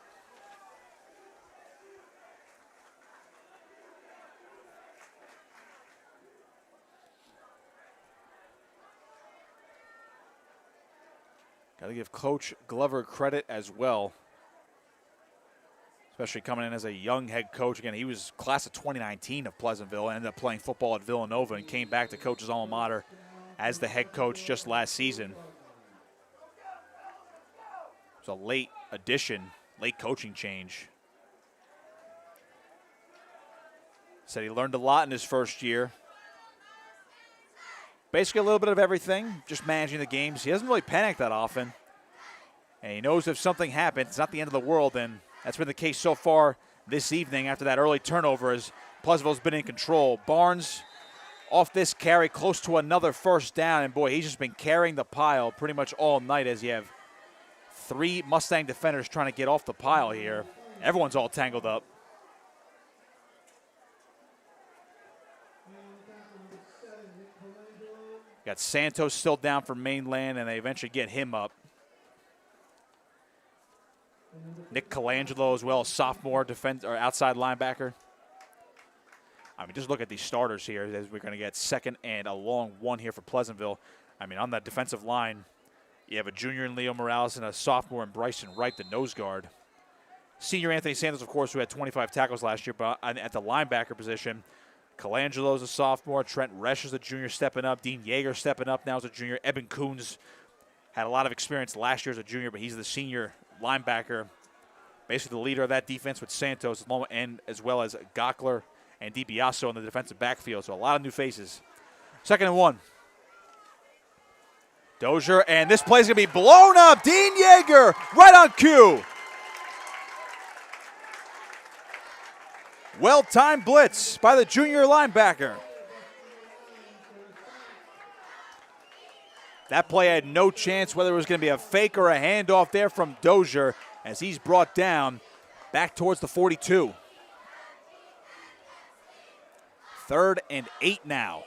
B: Got to give Coach Glover credit as well, especially coming in as a young head coach. Again, he was class of 2019 of Pleasantville and ended up playing football at Villanova and came back to coach his alma mater as the head coach just last season. It was a late addition, late coaching change. Said he learned a lot in his first year. Basically a little bit of everything, just managing the games. He doesn't really panic that often. And he knows if something happens, it's not the end of the world, and that's been the case so far this evening after that early turnover as Pleasantville's been in control. Barnes off this carry close to another 1st down, and boy, he's just been carrying the pile pretty much all night as you have 3 Mustang defenders trying to get off the pile here. Everyone's all tangled up. Got Santos still down for Mainland, and they eventually get him up. Nick Colangelo as well, sophomore defender or outside linebacker. I mean, just look at these starters here as we're going to get 2nd and a long 1 here for Pleasantville. I mean, on that defensive line, you have a junior in Leo Morales and a sophomore in Bryson Wright, the nose guard. Senior Anthony Santos, of course, who had 25 tackles last year, but at the linebacker position, Colangelo's a sophomore. Trent Resch is a junior stepping up. Dean Yeager stepping up now as a junior. Eben Coons had a lot of experience last year as a junior, but he's the senior linebacker, basically the leader of that defense with Santos, and as well as Gawker and DiBiaso in the defensive backfield. So a lot of new faces. 2nd and 1. Dozier, and this play's going to be blown up. Dean Yeager right on cue. Well-timed blitz by the junior linebacker. That play had no chance whether it was going to be a fake or a handoff there from Dozier as he's brought down back towards the 42. 3rd and 8 now.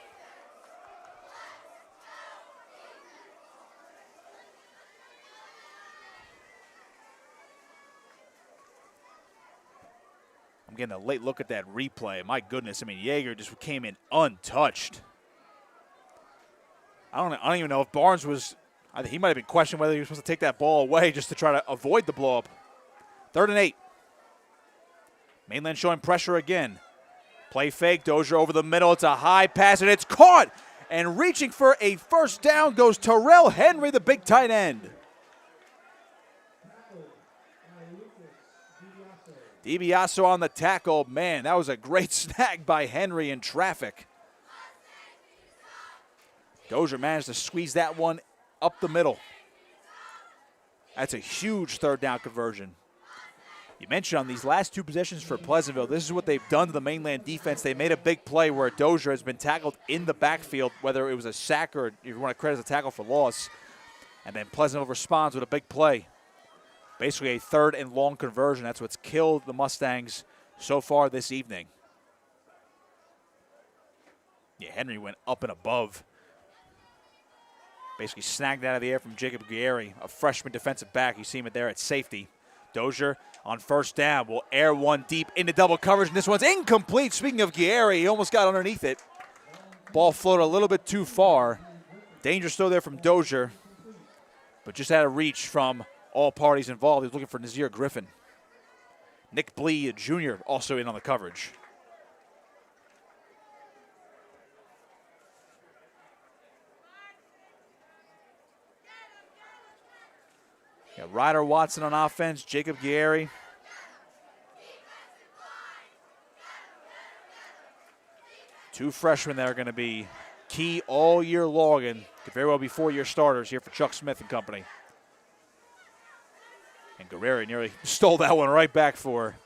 B: I'm getting a late look at that replay. My goodness, I mean, Yeager just came in untouched. I don't even know if Barnes was, I think he might have been questioning whether he was supposed to take that ball away just to try to avoid the blow up. 3rd and 8. Mainland showing pressure again. Play fake, Dozier over the middle. It's a high pass, and it's caught And reaching for a first down goes Terrell Henry, the big tight end. DiBiaso on the tackle. Man, that was a great snag by Henry in traffic. Dozier managed to squeeze that one up the middle. That's a huge third down conversion. You mentioned on these last two possessions for Pleasantville, this is what they've done to the Mainland defense. They made a big play where Dozier has been tackled in the backfield, whether it was a sack or if you want to credit as a tackle for loss. And then Pleasantville responds with a big play. Basically a third and long conversion. That's what's killed the Mustangs so far this evening. Yeah, Henry went up and above. Basically snagged out of the air from Jacob Guerri, a freshman defensive back. You see him there at safety. Dozier on first down will air one deep into double coverage, and this one's incomplete. Speaking of Guerri, he almost got underneath it. Ball floated a little bit too far. Danger still there from Dozier, but just had a reach from all parties involved. He was looking for Nazir Griffin. Nick Blee Jr. also in on the coverage. Got Ryder Watson on offense, Jacob Guerri. Two freshmen that are going to be key all year long and could very well be four-year starters here for Chuck Smith and company. And Guerrero nearly stole that one right back for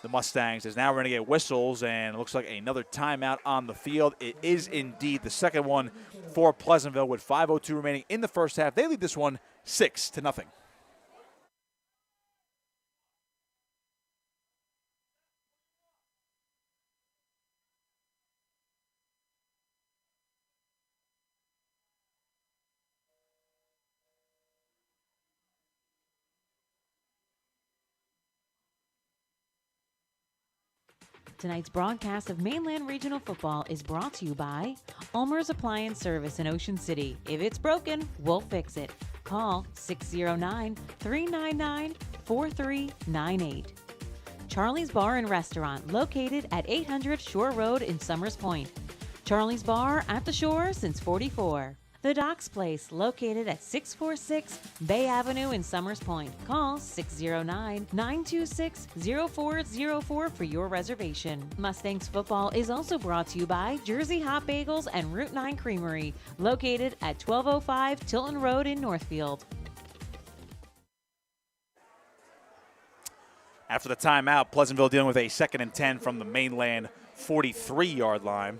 B: the Mustangs. As now we're going to get whistles, and it looks like another timeout on the field. It is indeed the second one for Pleasantville with 5:02 remaining in the first half. They lead this one 6-0.
C: Tonight's broadcast of Mainland Regional Football is brought to you by ULMER'S Appliance Service in Ocean City. If it's broken, we'll fix it. Call 609-399-4398. Charlie's Bar and Restaurant, located at 800 Shore Road in Summers Point. Charlie's Bar at the shore since '44. The Docks Place, located at 646 Bay Avenue in Summers Point. Call 609-926-0404 for your reservation. Mustangs football is also brought to you by Jersey Hot Bagels and Route 9 Creamery, located at 1205 Tilton Road in Northfield.
B: After the timeout, Pleasantville dealing with a 2nd and 10 from the Mainland 43-yard line.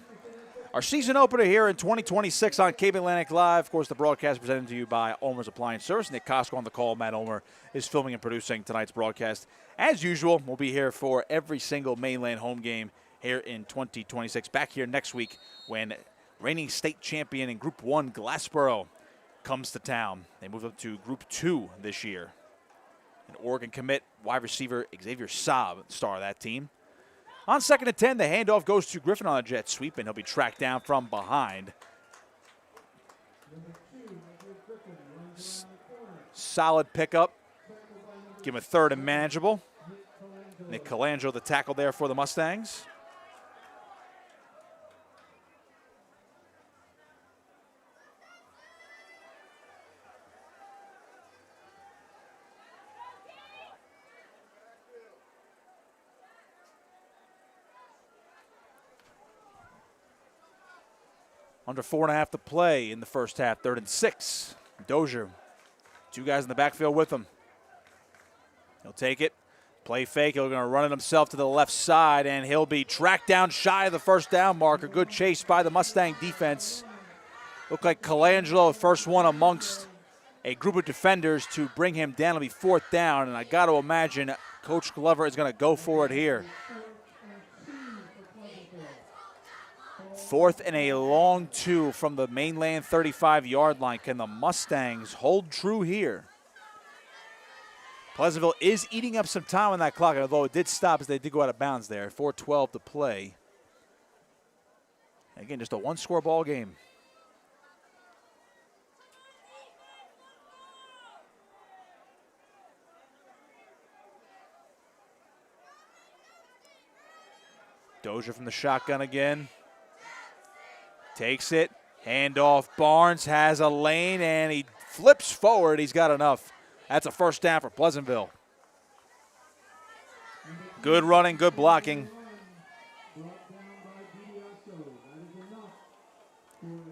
B: Our season opener here in 2026 on Cape Atlantic Live. Of course, the broadcast presented to you by ULMER'S Appliance Service. Nick Costco on the call. Matt Ulmer is filming and producing tonight's broadcast. As usual, we'll be here for every single Mainland home game here in 2026. Back here next week when reigning state champion in Group 1, Glassboro, comes to town. They move up to Group 2 this year. An Oregon commit, wide receiver Xavier Saab, star of that team. On 2nd and 10, the handoff goes to Griffin on a jet sweep, and he'll be tracked down from behind. Solid pickup. Give him a third and manageable. Nick Colangelo, the tackle there for the Mustangs. Under 4.5 to play in the first half, 3rd and 6. Dozier, two guys in the backfield with him. He'll take it, play fake. He's going to run it himself to the left side, and he'll be tracked down shy of the first down marker. Good chase by the Mustang defense. Looked like Colangelo, first one amongst a group of defenders to bring him down. It'll be 4th down, and I got to imagine Coach Glover is going to go for it here. 4th and a long 2 from the Mainland 35-yard line. Can the Mustangs hold true here? Pleasantville is eating up some time on that clock, although it did stop as they did go out of bounds there. 4:12 to play. Again, just a one-score ball game. Dozier from the shotgun again. Takes it, Handoff, Barnes has a lane, and he flips forward. He's got enough. That's a first down for Pleasantville. Good running, good blocking.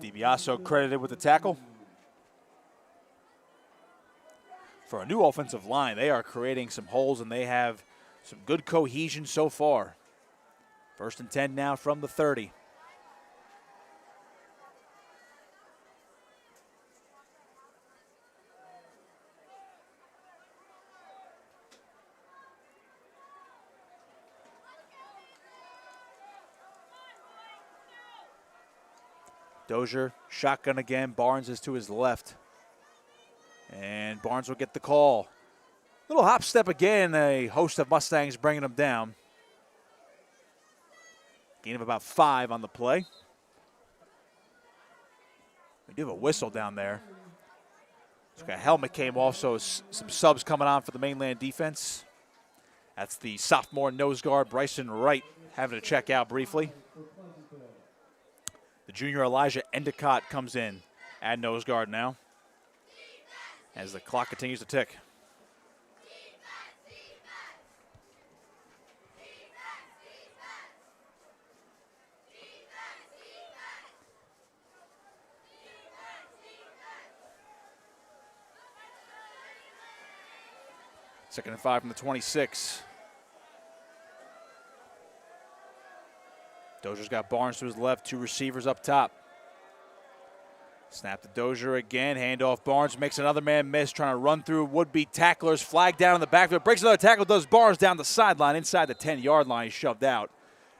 B: DiBiaso credited with the tackle. For a new offensive line, they are creating some holes, and they have some good cohesion so far. 1st and 10 now from the 30. Dozier, shotgun again. Barnes is to his left. And Barnes will get the call. Little hop step again. A host of Mustangs bringing him down. Gain of about 5 on the play. We do have a whistle down there. Looks like a helmet came off, so some subs coming on for the Mainland defense. That's the sophomore nose guard, Bryson Wright, having to check out briefly. The junior Elijah Endicott comes in at nose guard now as the clock continues to tick. Second and 5 from the 26. Dozier's got Barnes to his left, 2 receivers up top. Snap to Dozier again, handoff. Barnes makes another man miss, trying to run through would-be tacklers. Flag down in the backfield, breaks another tackle, does Barnes down the sideline inside the 10-yard line. He's shoved out.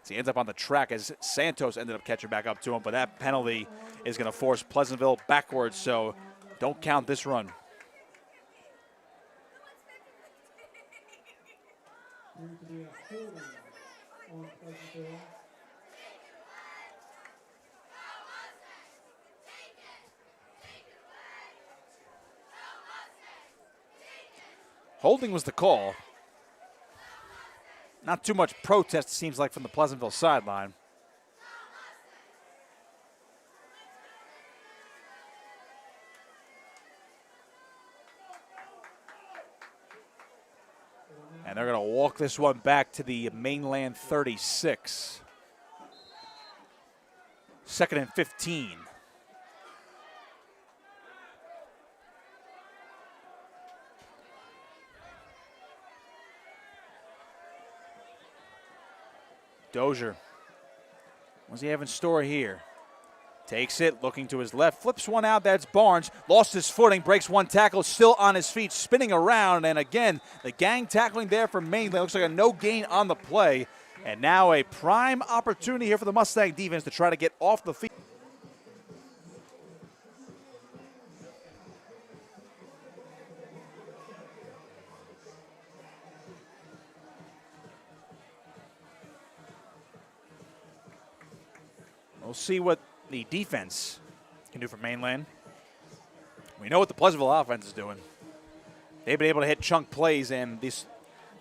B: So he ends up on the track as Santos ended up catching back up to him, but that penalty is going to force Pleasantville backwards, so don't count this run. Holding was the call. Not too much protest, it seems like, from the Pleasantville sideline. And they're going to walk this one back to the Mainland 36. 2nd and 15. Dozier, what's he have in store here? Takes it, looking to his left, flips one out, that's Barnes. Lost his footing, breaks one tackle, still on his feet, spinning around. And again, the gang tackling there for Mainland. Looks like a no gain on the play. And now a prime opportunity here for the Mustang defense to try to get off the field. We'll see what the defense can do for Mainland. We know what the Pleasantville offense is doing. They've been able to hit chunk plays, and these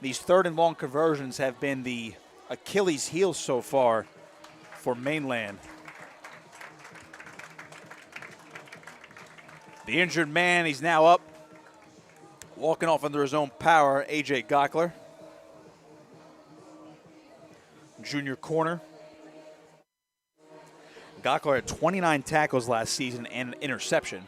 B: 3rd and long conversions have been the Achilles heel so far for Mainland. The injured man, he's now up, walking off under his own power, A.J. Gockler. Junior corner. Gockler had 29 tackles last season and an interception.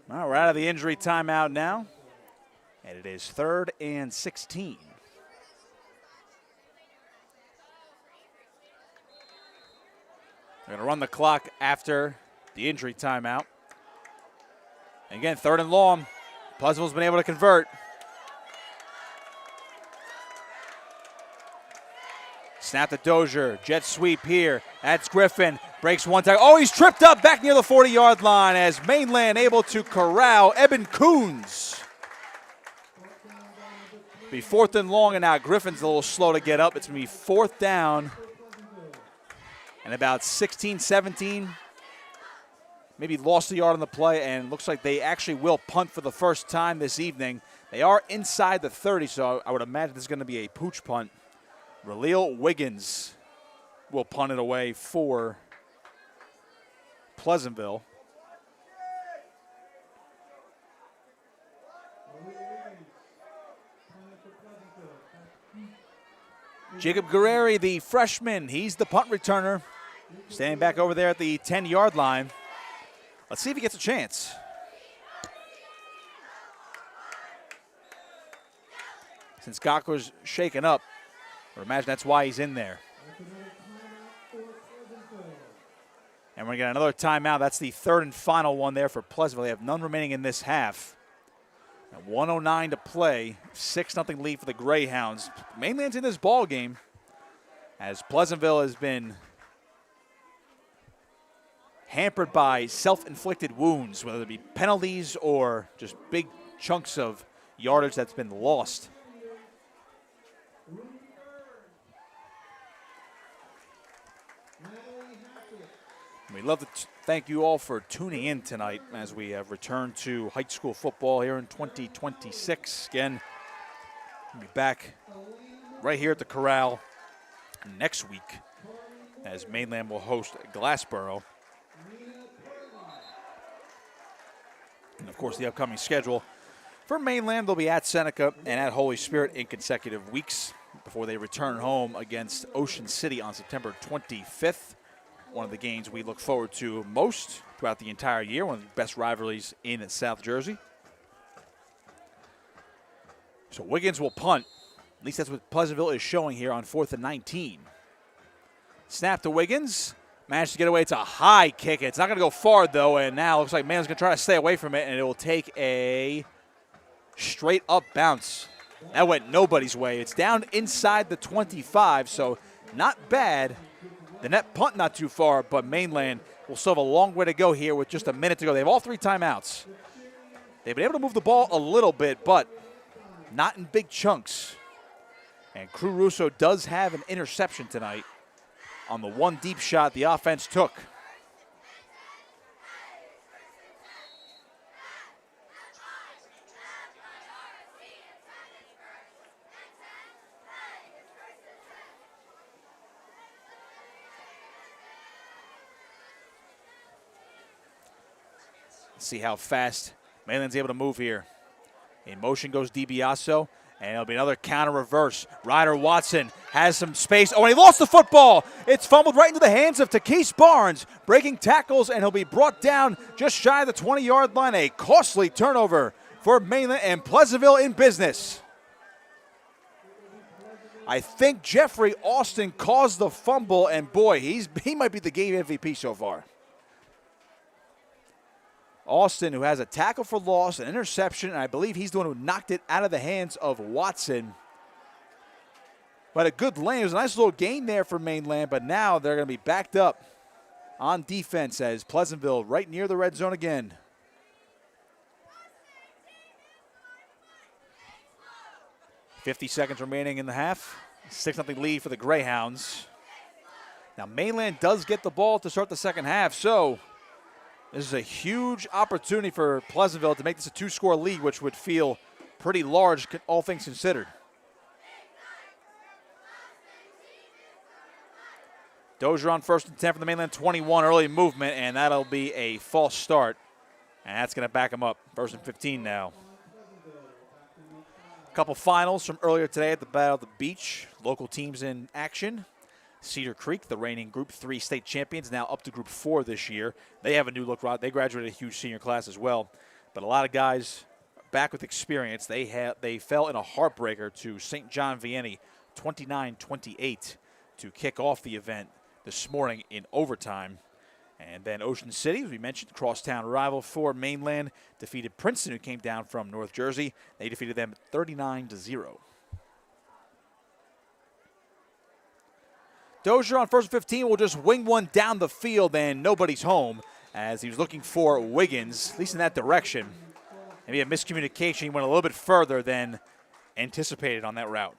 B: Well, we're out of the injury timeout now. And it is 3rd and 16. They're going to run the clock after the injury timeout. And again, 3rd and long. Pleasantville's been able to convert. Snap to Dozier. Jet sweep here. That's Griffin. Breaks one tackle. Oh, he's tripped up back near the 40-yard line as Mainland able to corral Eben Coons. Be 4th and long, and now Griffin's a little slow to get up. It's going to be 4th down and about 16, 17. Maybe lost the yard on the play, and looks like they actually will punt for the first time this evening. They are inside the 30, so I would imagine this is going to be a pooch punt. Relil Wiggins will punt it away for Pleasantville. Jacob Guerreri, the freshman, he's the punt returner. Standing back over there at the 10-yard line. Let's see if he gets a chance. Since Gawker's shaken up, I imagine that's why he's in there. And we're going to get another timeout. That's the 3rd and final one there for Pleasantville. They have none remaining in this half. And 1:09 to play, 6-0 lead for the Greyhounds. Mainland's in this ball game as Pleasantville has been hampered by self-inflicted wounds, whether it be penalties or just big chunks of yardage that's been lost. We'd love to thank you all for tuning in tonight as we have returned to high school football here in 2026. Again, we'll be back right here at the Corral next week as Mainland will host Glassboro. And, of course, the upcoming schedule for Mainland, they'll be at Seneca and at Holy Spirit in consecutive weeks before they return home against Ocean City on September 25th. One of the games we look forward to most throughout the entire year, one of the best rivalries in South Jersey. So Wiggins will punt. At least that's what Pleasantville is showing here on 4th and 19. Snap to Wiggins. Managed to get away. It's a high kick. It's not going to go far, though, and now it looks like Man's going to try to stay away from it, and it will take a straight-up bounce. That went nobody's way. It's down inside the 25, so not bad. The net punt not too far, but Mainland will still have a long way to go here with just a minute to go. They have all 3 timeouts. They've been able to move the ball a little bit, but not in big chunks. And Crew Russo does have an interception tonight on the one deep shot the offense took. See how fast Mainland's able to move here. In motion goes DiBiaso, and it'll be another counter reverse. Ryder Watson has some space. Oh, and he lost the football. It's fumbled right into the hands of Takese Barnes, breaking tackles, and he'll be brought down just shy of the 20-yard line. A costly turnover for Mainland, and Pleasantville in business. I think Jeffrey Austin caused the fumble, and boy, he might be the game MVP so far. Austin, who has a tackle for loss, an interception, and I believe he's the one who knocked it out of the hands of Watson. But a good lane. It was a nice little gain there for Mainland, but now they're going to be backed up on defense as Pleasantville right near the red zone again. .50 seconds remaining in the half. 6-0 lead for the Greyhounds. Now Mainland does get the ball to start the second half, so this is a huge opportunity for Pleasantville to make this a 2-score lead, which would feel pretty large, all things considered. Dozier on 1st and 10 for the Mainland 21, early movement, and that'll be a false start. And that's going to back them up. 1st and 15 now. A couple finals from earlier today at the Battle of the Beach. Local teams in action. Cedar Creek, the reigning Group 3 state champions, now up to Group 4 this year. They have a new look. They graduated a huge senior class as well. But a lot of guys back with experience. They fell in a heartbreaker to St. John Vianney, 29-28, to kick off the event this morning in overtime. And then Ocean City, as we mentioned, crosstown rival for Mainland, defeated Princeton, who came down from North Jersey. They defeated them 39-0. Dozier on 1st and 15 will just wing one down the field, and nobody's home as he was looking for Wiggins, at least in that direction. Maybe a miscommunication. He went a little bit further than anticipated on that route.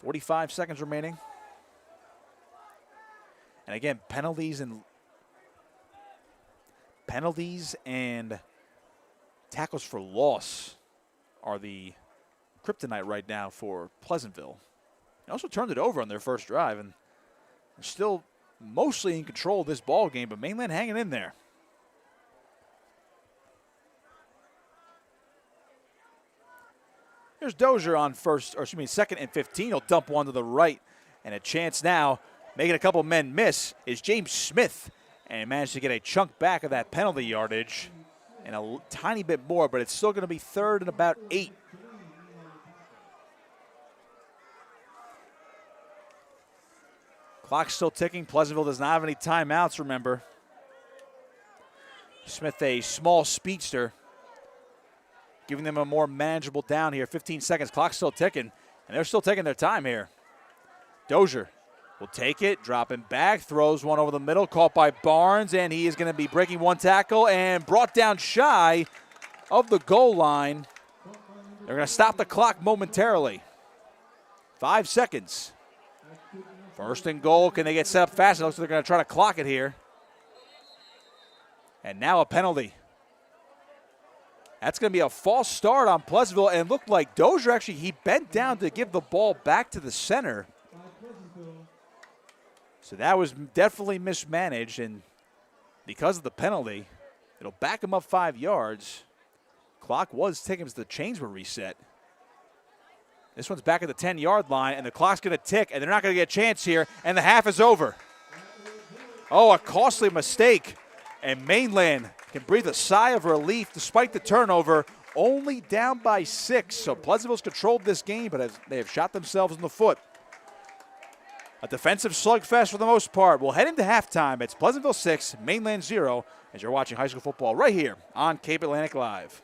B: .45 seconds remaining. And again, penalties and tackles for loss are the kryptonite right now for Pleasantville. They also turned it over on their first drive, and they're still mostly in control of this ball game, but Mainland hanging in there. Here's Dozier on second and 15. He'll dump one to the right, and a chance now, making a couple men miss, is James Smith, and he managed to get a chunk back of that penalty yardage and a tiny bit more, but it's still going to be 3rd and about 8. Clock's still ticking. Pleasantville does not have any timeouts, remember. Smith, a small speedster, giving them a more manageable down here. 15 seconds, clock's still ticking, and they're still taking their time here. Dozier will take it, dropping back, throws one over the middle, caught by Barnes, and he is going to be breaking one tackle and brought down shy of the goal line. They're going to stop the clock momentarily. 5 seconds. 1st and goal. Can they get set up fast? It looks like they're going to try to clock it here. And now a penalty. That's going to be a false start on Pleasantville, and it looked like Dozier actually, he bent down to give the ball back to the center. So that was definitely mismanaged, and because of the penalty, it'll back him up 5 yards. Clock was ticking as the chains were reset. This one's back at the 10-yard line, and the clock's going to tick, and they're not going to get a chance here, and the half is over. Oh, a costly mistake, and Mainland can breathe a sigh of relief despite the turnover, only down by 6. So Pleasantville's controlled this game, but they have shot themselves in the foot. A defensive slugfest for the most part. We'll head into halftime. It's Pleasantville 6, Mainland 0, as you're watching high school football right here on Cape Atlantic Live.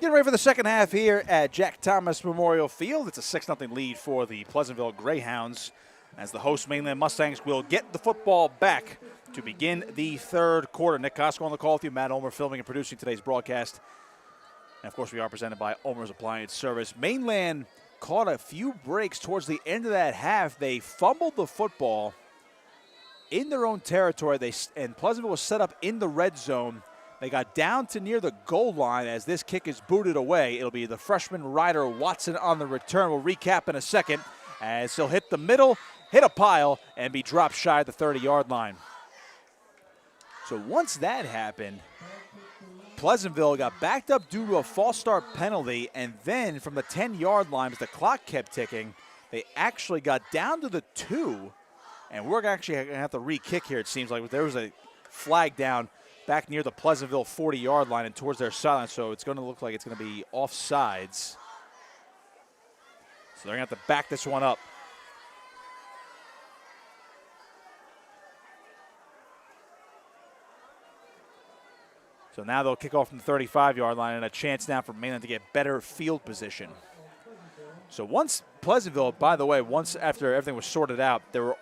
B: Getting ready for the second half here at Jack Thomas Memorial Field. It's a 6-0 lead for the Pleasantville Greyhounds as the host Mainland Mustangs will get the football back to begin the third quarter. Nick Costco on the call with you. Matt Ulmer filming and producing today's broadcast. And, of course, we are presented by Ulmer's Appliance Service. Mainland caught a few breaks towards the end of that half. They fumbled the football in their own territory, and Pleasantville was set up in the red zone. They got down to near the goal line as this kick is booted away. It'll be the freshman Ryder Watson on the return. We'll recap in a second as he'll hit the middle, hit a pile, and be dropped shy of the 30-yard line. So once that happened, Pleasantville got backed up due to a false start penalty, and then from the 10-yard line, as the clock kept ticking, they actually got down to the 2, and we're actually going to have to re-kick here, it seems like. There was a flag down back near the Pleasantville 40-yard line and towards their sideline, so it's going to look like it's going to be offsides. So they're going to have to back this one up. So now they'll kick off from the 35-yard line, and a chance now for Mainland to get better field position. So once Pleasantville, by the way, after everything was sorted out, there were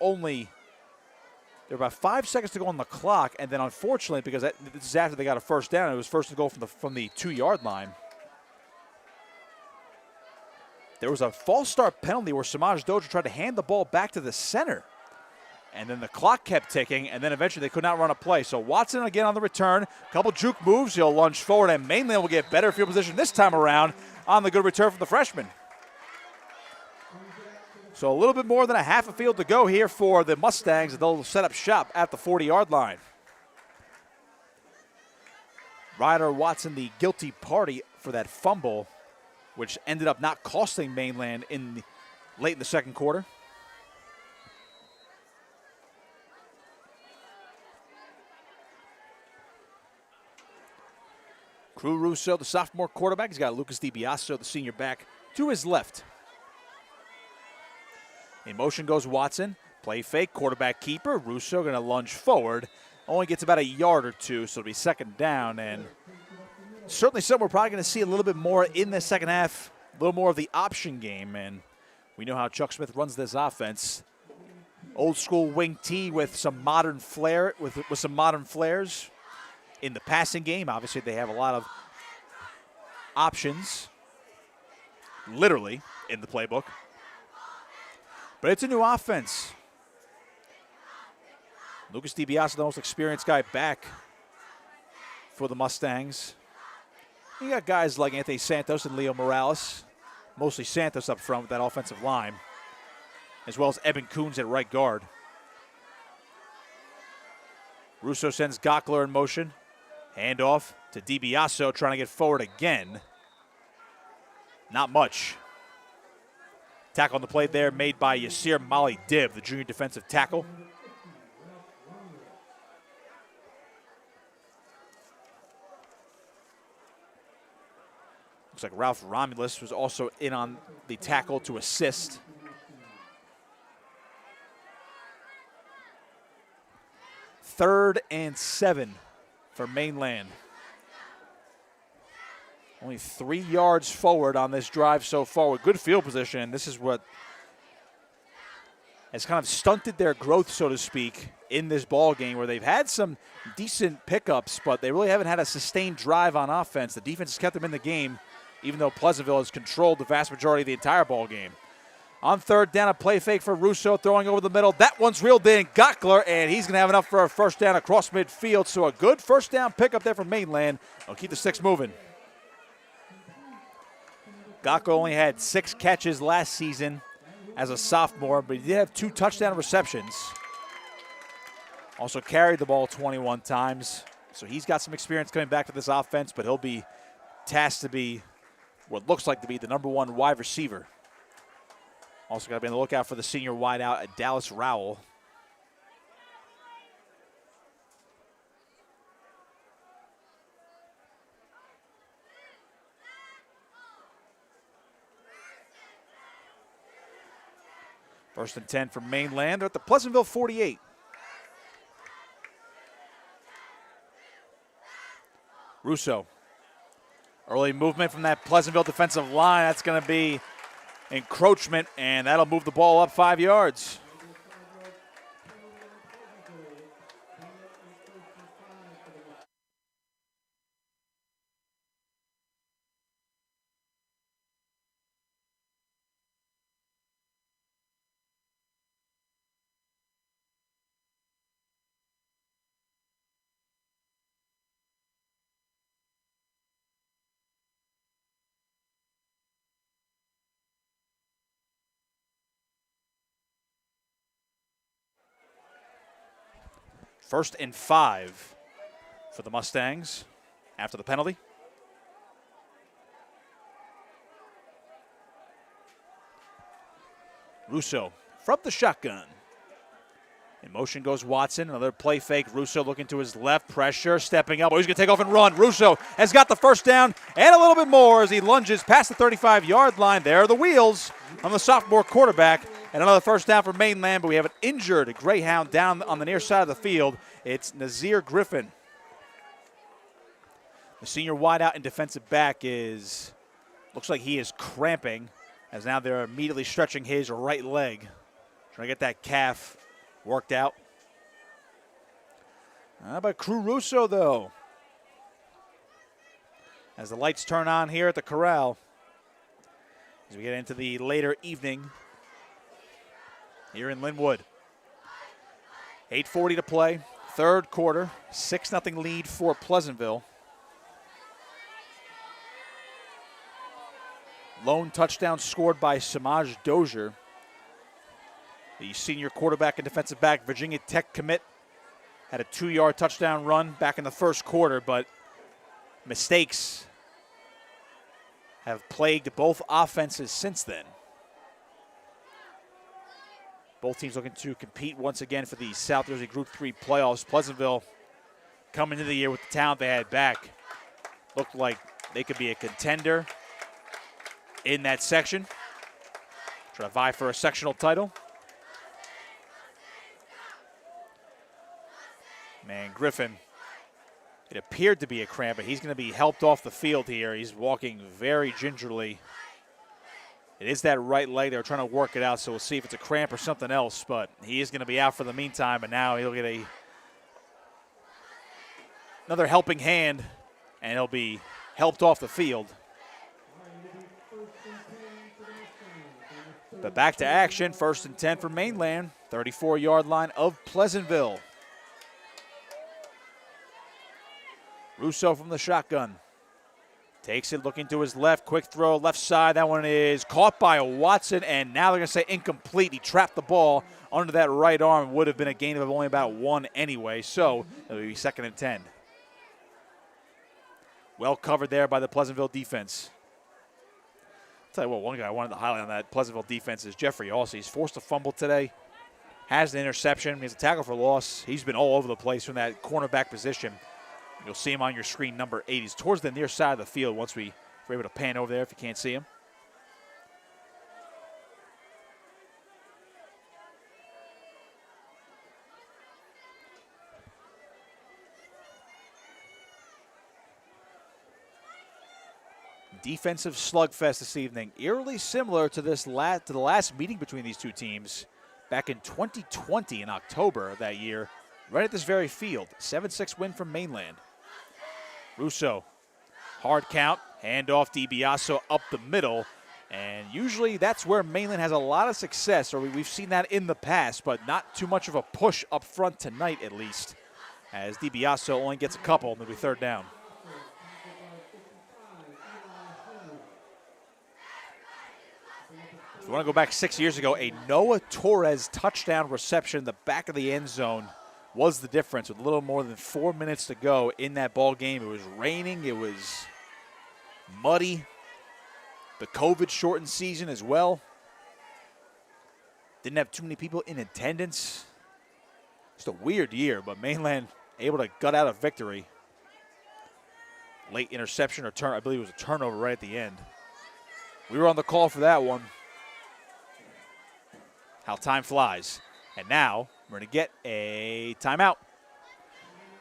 B: about 5 seconds to go on the clock, and then unfortunately, because this is after they got a first down, it was first to go from the 2-yard line. There was a false start penalty where Samaj Doja tried to hand the ball back to the center. And then the clock kept ticking, and then eventually they could not run a play. So Watson again on the return. A couple juke moves. He'll lunge forward, and Mainland will get better field position this time around on the good return from the freshman. So a little bit more than a half a field to go here for the Mustangs. They'll set up shop at the 40-yard line. Ryder Watson, the guilty party for that fumble, which ended up not costing Mainland late in the second quarter. Crew Russo, the sophomore quarterback. He's got Lucas DiBiaso, the senior back, to his left. In motion goes Watson. Play fake, quarterback keeper. Russo going to lunge forward. Only gets about a yard or two, so it'll be second down. And certainly something we're probably going to see a little bit more in the second half, a little more of the option game. And we know how Chuck Smith runs this offense. Old school wing T with some modern flair, with some modern flares. In the passing game, obviously they have a lot of options, literally, in the playbook. But it's a new offense. Lucas DiBiaso, the most experienced guy back for the Mustangs. You got guys like Anthony Santos and Leo Morales, mostly Santos up front with that offensive line, as well as Eben Coons at right guard. Russo sends Gockler in motion. Handoff to DiBiaso, trying to get forward again. Not much. Tackle on the play there made by Yasir Mali Dib, the junior defensive tackle. Looks like Ralph Romulus was also in on the tackle to assist. Third and 7 for Mainland. Only 3 yards forward on this drive so far with good field position. This is what has kind of stunted their growth, so to speak, in this ball game, where they've had some decent pickups, but they really haven't had a sustained drive on offense. The defense has kept them in the game, even though Pleasantville has controlled the vast majority of the entire ball game. On third down, a play fake for Russo, throwing over the middle. That one's reeled in. Gockler, and he's going to have enough for a first down across midfield. So a good first down pickup there from Mainland. They'll keep the sticks moving. Gockler only had 6 catches last season as a sophomore, but he did have 2 touchdown receptions. Also carried the ball 21 times. So he's got some experience coming back to this offense, but he'll be tasked to be what looks like to be the #1 wide receiver. Also got to be on the lookout for the senior wideout at Dallas Rowell. First and 10 for Mainland. They're at the Pleasantville 48. Russo Early movement from that Pleasantville defensive line. That's going to be encroachment, and that'll move the ball up 5 yards. First and 5 for the Mustangs after the penalty. Russo from the shotgun. In motion goes Watson. Another play fake. Russo looking to his left. Pressure. Stepping up. Oh, he's going to take off and run. Russo has got the first down and a little bit more as he lunges past the 35-yard line. There are the wheels on the sophomore quarterback. And another first down for Mainland, but we have an injured Greyhound down on the near side of the field. It's Nazir Griffin. The senior wideout and defensive back looks like he is cramping, as now they're immediately stretching his right leg, trying to get that calf worked out. How about Crew Russo, though? As the lights turn on here at the corral, as we get into the later evening here in Linwood. 8:40 to play, third quarter, 6-0 lead for Pleasantville. Lone touchdown scored by Samaj Dozier. The senior quarterback and defensive back, Virginia Tech commit, had a 2-yard touchdown run back in the first quarter, but mistakes have plagued both offenses since then. Both teams looking to compete once again for the South Jersey Group 3 playoffs. Pleasantville coming into the year with the talent they had back. Looked like they could be a contender in that section. Trying to vie for a sectional title. Man, Griffin, it appeared to be a cramp, but he's going to be helped off the field here. He's walking very gingerly. It is that right leg. They're trying to work it out, so we'll see if it's a cramp or something else. But he is going to be out for the meantime, and now he'll get another helping hand, and he'll be helped off the field. But back to action, 1st and 10 for Mainland, 34-yard line of Pleasantville. Russo from the shotgun. Takes it, looking to his left, quick throw, left side. That one is caught by Watson, and now they're going to say incomplete. He trapped the ball under that right arm. Would have been a gain of only about 1 anyway, so it'll be 2nd and 10. Well covered there by the Pleasantville defense. I'll tell you what, one guy I wanted to highlight on that Pleasantville defense is Jeffrey Alsey. He's forced a fumble today, has an interception, he has a tackle for loss. He's been all over the place from that cornerback position. You'll see him on your screen, number 8. He's towards the near side of the field once we're able to pan over there if you can't see him. Defensive slugfest this evening, eerily similar to the last meeting between these two teams back in 2020 in October of that year, right at this very field. 7-6 win from Mainland. Russo, hard count, handoff DiBiaso up the middle, and usually that's where Mainland has a lot of success, or we've seen that in the past, but not too much of a push up front tonight at least, as DiBiaso only gets a couple, and it'll be 3rd down. If you want to go back 6 years ago, a Noah Torres touchdown reception in the back of the end zone was the difference with a little more than 4 minutes to go in that ball game. It was raining, it was muddy, the COVID-shortened season as well. Didn't have too many people in attendance. Just a weird year, but Mainland able to gut out a victory. Late interception or turn, I believe it was a turnover right at the end. We were on the call for that one. How time flies. And now we're going to get a timeout.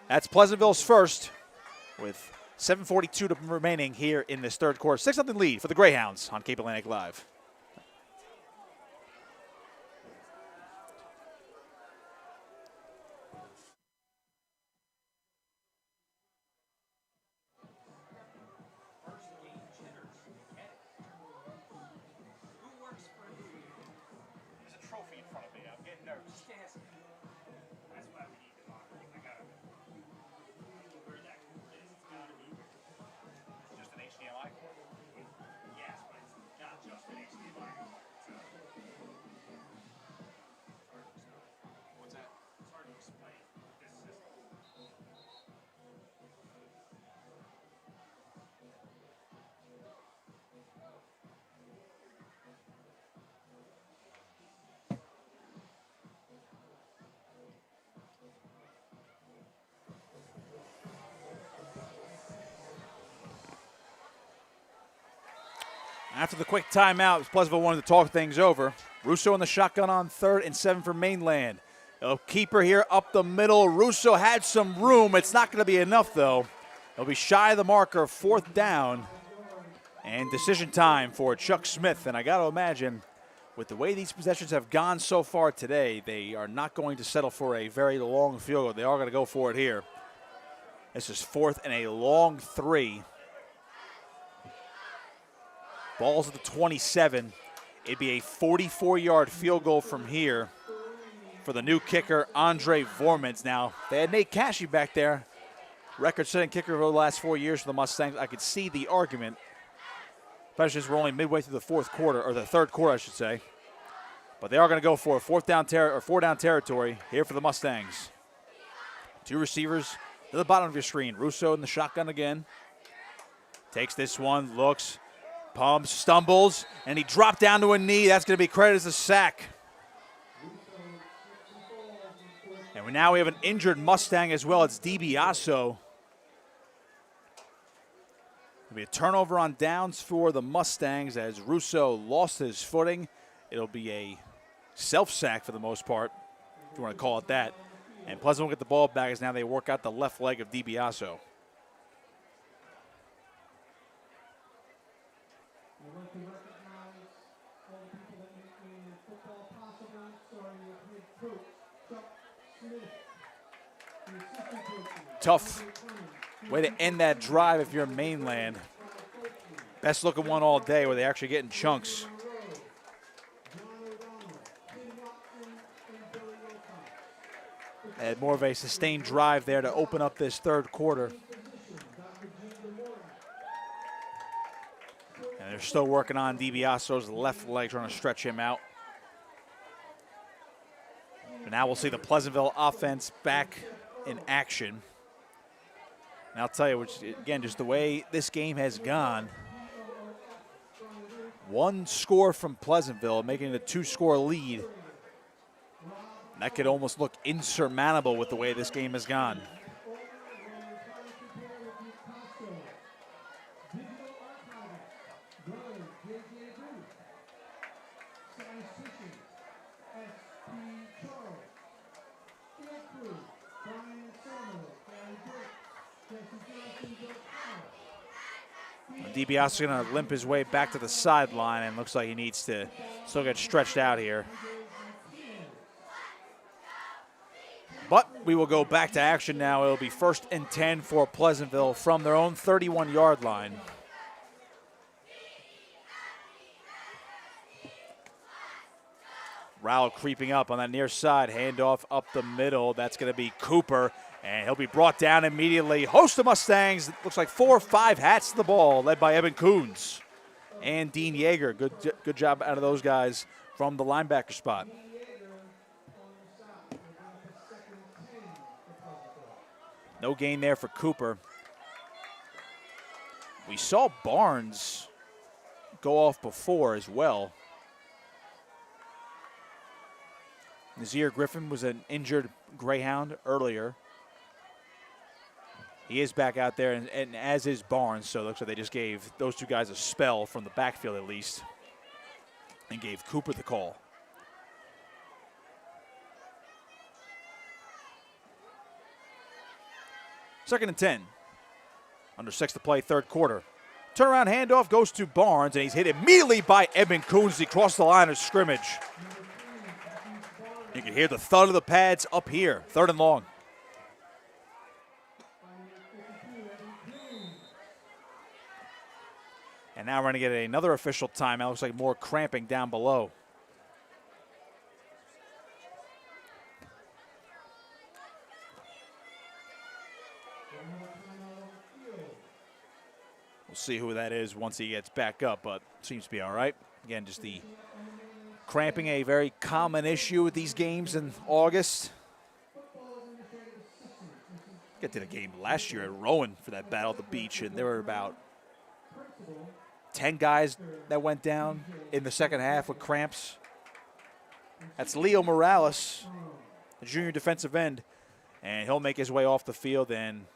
B: That's Pleasantville's first with 7:42 remaining here in this third quarter. 6-0 lead for the Greyhounds on Cape Atlantic Live. After the quick timeout, Pleasantville wanted to talk things over. Russo in the shotgun on 3rd and 7 for Mainland. A keeper here up the middle. Russo had some room. It's not going to be enough, though. He'll be shy of the marker, 4th down. And decision time for Chuck Smith. And I got to imagine, with the way these possessions have gone so far today, they are not going to settle for a very long field goal. They are going to go for it here. This is 4th and a long 3. Ball's at the 27. It'd be a 44-yard field goal from here for the new kicker, Andre Vormans. Now, they had Nate Cashy back there, record-setting kicker over the last 4 years for the Mustangs. I could see the argument, especially as we're only midway through the fourth quarter, or the third quarter, I should say. But they are going to go for a 4-down territory here for the Mustangs. 2 receivers to the bottom of your screen. Russo in the shotgun again. Takes this one, looks, pumps, stumbles, and he dropped down to a knee. That's going to be credited as a sack. And now we have an injured Mustang as well. It's DiBiaso. It'll be a turnover on downs for the Mustangs as Russo lost his footing. It'll be a self-sack for the most part, if you want to call it that. And Pleasantville will get the ball back as now they work out the left leg of DiBiaso.
A: I'd like to recognize all the people that make Mainland football possible, starting with head coach Chuck Smith, the assistant coaches.
B: Tough way to end that drive if you're Mainland. Best looking one all day where they actually get in chunks. They had more of a sustained drive there to open up this third quarter. And they're still working on DiBiaso's left leg, trying to stretch him out. But now we'll see the Pleasantville offense back in action. And I'll tell you, which again, just the way this game has gone, one score from Pleasantville, making it a 2-score lead. That could almost look insurmountable with the way this game has gone. DiBiaso's going to limp his way back to the sideline, and looks like he needs to still get stretched out here. But we will go back to action now. It'll be 1st and 10 for Pleasantville from their own 31-yard line. Rowell creeping up on that near side. Handoff up the middle. That's going to be Cooper. And he'll be brought down immediately. Host of Mustangs. Looks like 4 or 5 hats to the ball, led by Evan Coons and Dean Yeager. Good job out of those guys from the linebacker spot. No gain there for Cooper. We saw Barnes go off before as well. Nazir Griffin was an injured Greyhound earlier. He is back out there, and as is Barnes, so it looks like they just gave those two guys a spell from the backfield at least and gave Cooper the call. Second and 10. Under 6 to play, third quarter. Turnaround handoff goes to Barnes, and he's hit immediately by Edmund Coons as he crossed the line of scrimmage. You can hear the thud of the pads up here. Third and long. And now we're going to get another official timeout. Looks like more cramping down below. We'll see who that is once he gets back up, but seems to be all right. Again, just the cramping, a very common issue with these games in August. Get to the game last year at Rowan for that battle at the beach, and there were about 10 guys that went down in the second half with cramps. That's Leo Morales, the junior defensive end, and he'll make his way off the field, and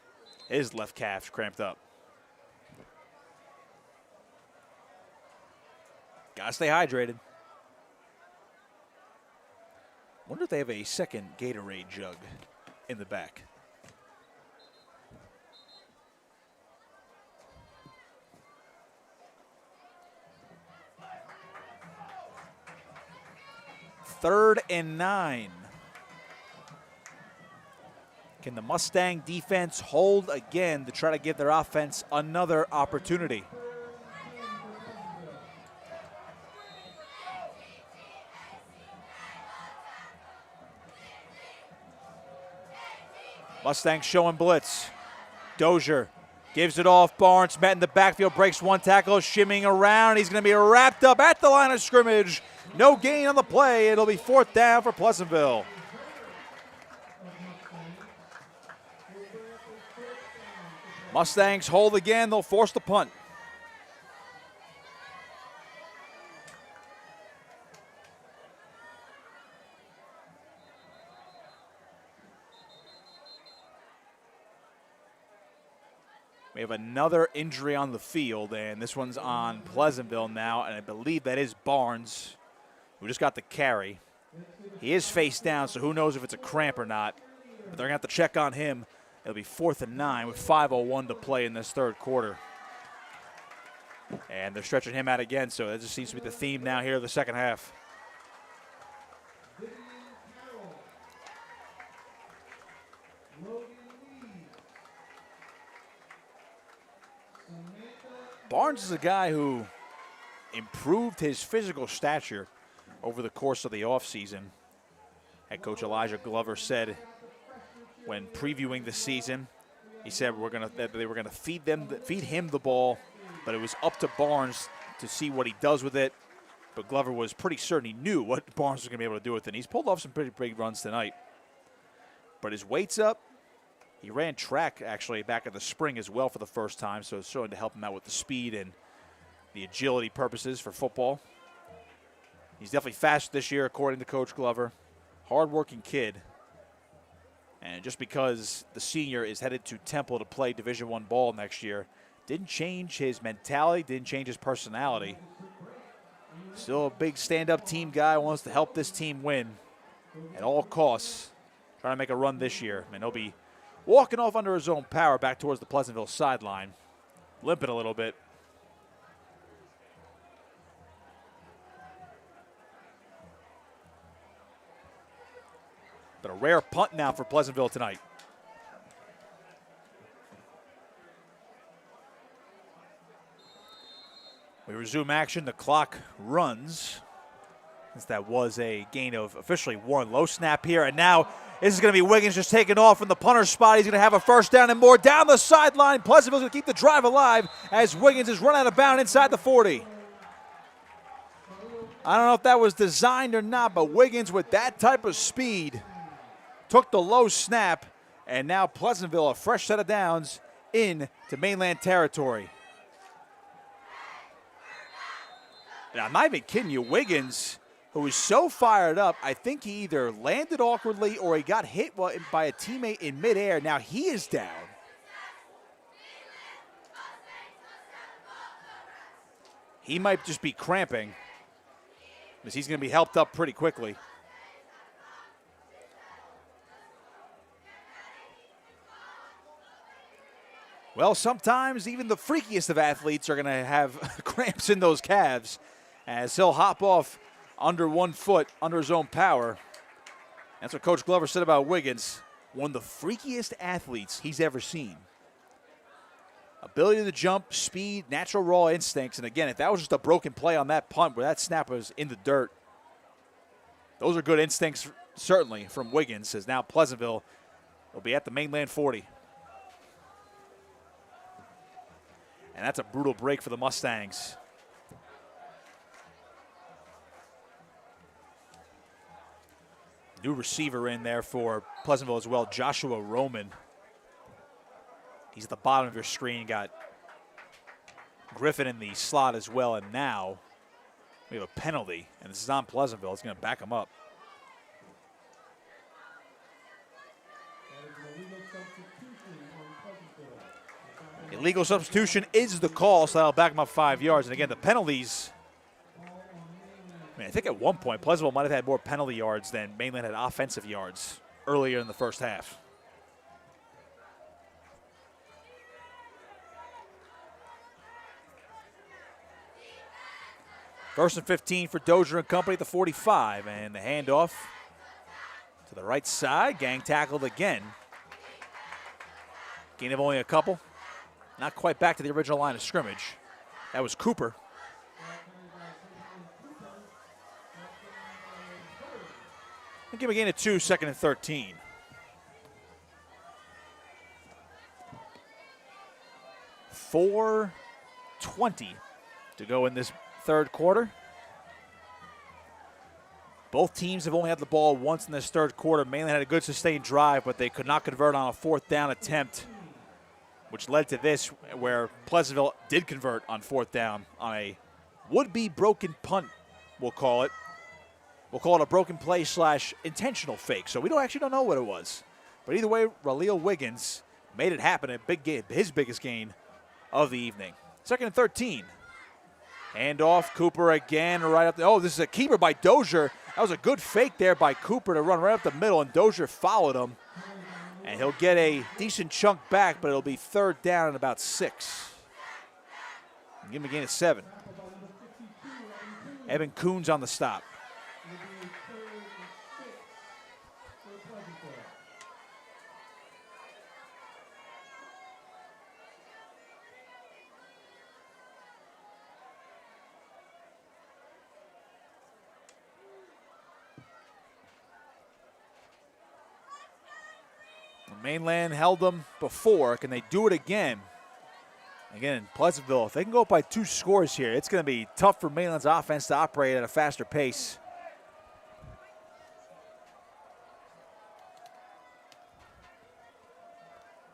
B: his left calf cramped up. Gotta stay hydrated. Wonder if they have a second Gatorade jug in the back. Third and 9. Can the Mustang defense hold again to try to give their offense another opportunity? Mustangs showing blitz. Dozier gives it off. Barnes met in the backfield, breaks one tackle, shimmying around. He's going to be wrapped up at the line of scrimmage. No gain on the play. It'll be fourth down for Pleasantville. Mustangs hold again. They'll force the punt. We have another injury on the field, and this one's on Pleasantville now, and I believe that is Barnes, who just got the carry. He is face down, so who knows if it's a cramp or not, but they're going to have to check on him. It'll be 4th and 9 with 5:01 to play in this third quarter. And they're stretching him out again, so that just seems to be the theme now here of the second half. Barnes is a guy who improved his physical stature over the course of the offseason. Head coach Elijah Glover said when previewing the season, he said that they were gonna feed him the ball, but it was up to Barnes to see what he does with it. But Glover was pretty certain he knew what Barnes was gonna be able to do with it. And he's pulled off some pretty big runs tonight. But his weight's up. He ran track, actually, back in the spring as well for the first time, so it's showing to help him out with the speed and the agility purposes for football. He's definitely fast this year, according to Coach Glover. Hard-working kid. And just because the senior is headed to Temple to play Division I ball next year, didn't change his mentality, didn't change his personality. Still a big stand-up team guy, wants to help this team win at all costs. Trying to make a run this year, and he'll be walking off under his own power back towards the Pleasantville sideline, limping a little bit. But a rare punt now for Pleasantville tonight. We resume action. The clock runs. Since that was a gain of officially 1. Low snap here, and now this is going to be Wiggins just taking off from the punter spot. He's going to have a first down and more down the sideline. Pleasantville's going to keep the drive alive as Wiggins is run out of bounds inside the 40. I don't know if that was designed or not, but Wiggins with that type of speed took the low snap, and now Pleasantville, a fresh set of downs into Mainland territory. And I'm not even kidding you, Wiggins, who was so fired up, I think he either landed awkwardly or he got hit by a teammate in midair. Now he is down. He might just be cramping because he's going to be helped up pretty quickly. Well, sometimes even the freakiest of athletes are going to have cramps in those calves as he'll hop off under 1 foot, under his own power. That's what Coach Glover said about Wiggins. One of the freakiest athletes he's ever seen. Ability to jump, speed, natural raw instincts. And again, if that was just a broken play on that punt where that snap was in the dirt, those are good instincts, certainly, from Wiggins, as now Pleasantville will be at the Mainland 40. And that's a brutal break for the Mustangs. New receiver in there for Pleasantville as well, Joshua Roman. He's at the bottom of your screen. Got Griffin in the slot as well, and now we have a penalty, and this is on Pleasantville. It's going to back him up. Illegal substitution is the call, so that'll back him up 5 yards. And again, the penalties, I mean, I think at one point Pleasantville might have had more penalty yards than Mainland had offensive yards earlier in the first half. First and 15 for Dozier and company at the 45, and the handoff to the right side. Gang tackled again. Gain of only a couple. Not quite back to the original line of scrimmage. That was Cooper. We'll give a gain of 2, second and 13. .420 to go in this third quarter. Both teams have only had the ball once in this third quarter. Mainland had a good sustained drive, but they could not convert on a 4th down attempt, which led to this, where Pleasantville did convert on 4th down on a would-be broken punt, we'll call it. We'll call it a broken play / intentional fake. So we don't know what it was. But either way, Raleigh Wiggins made it happen. A big game, his biggest gain of the evening. Second and 13. Handoff, Cooper again, right up. Oh, this is a keeper by Dozier. That was a good fake there by Cooper to run right up the middle, and Dozier followed him. And he'll get a decent chunk back, but it'll be 3rd down and about 6. Give him a gain of 7. Evan Coons on the stop. Mainland held them before. Can they do it again? Again, Pleasantville, if they can go up by 2 scores here, it's going to be tough for Mainland's offense to operate at a faster pace.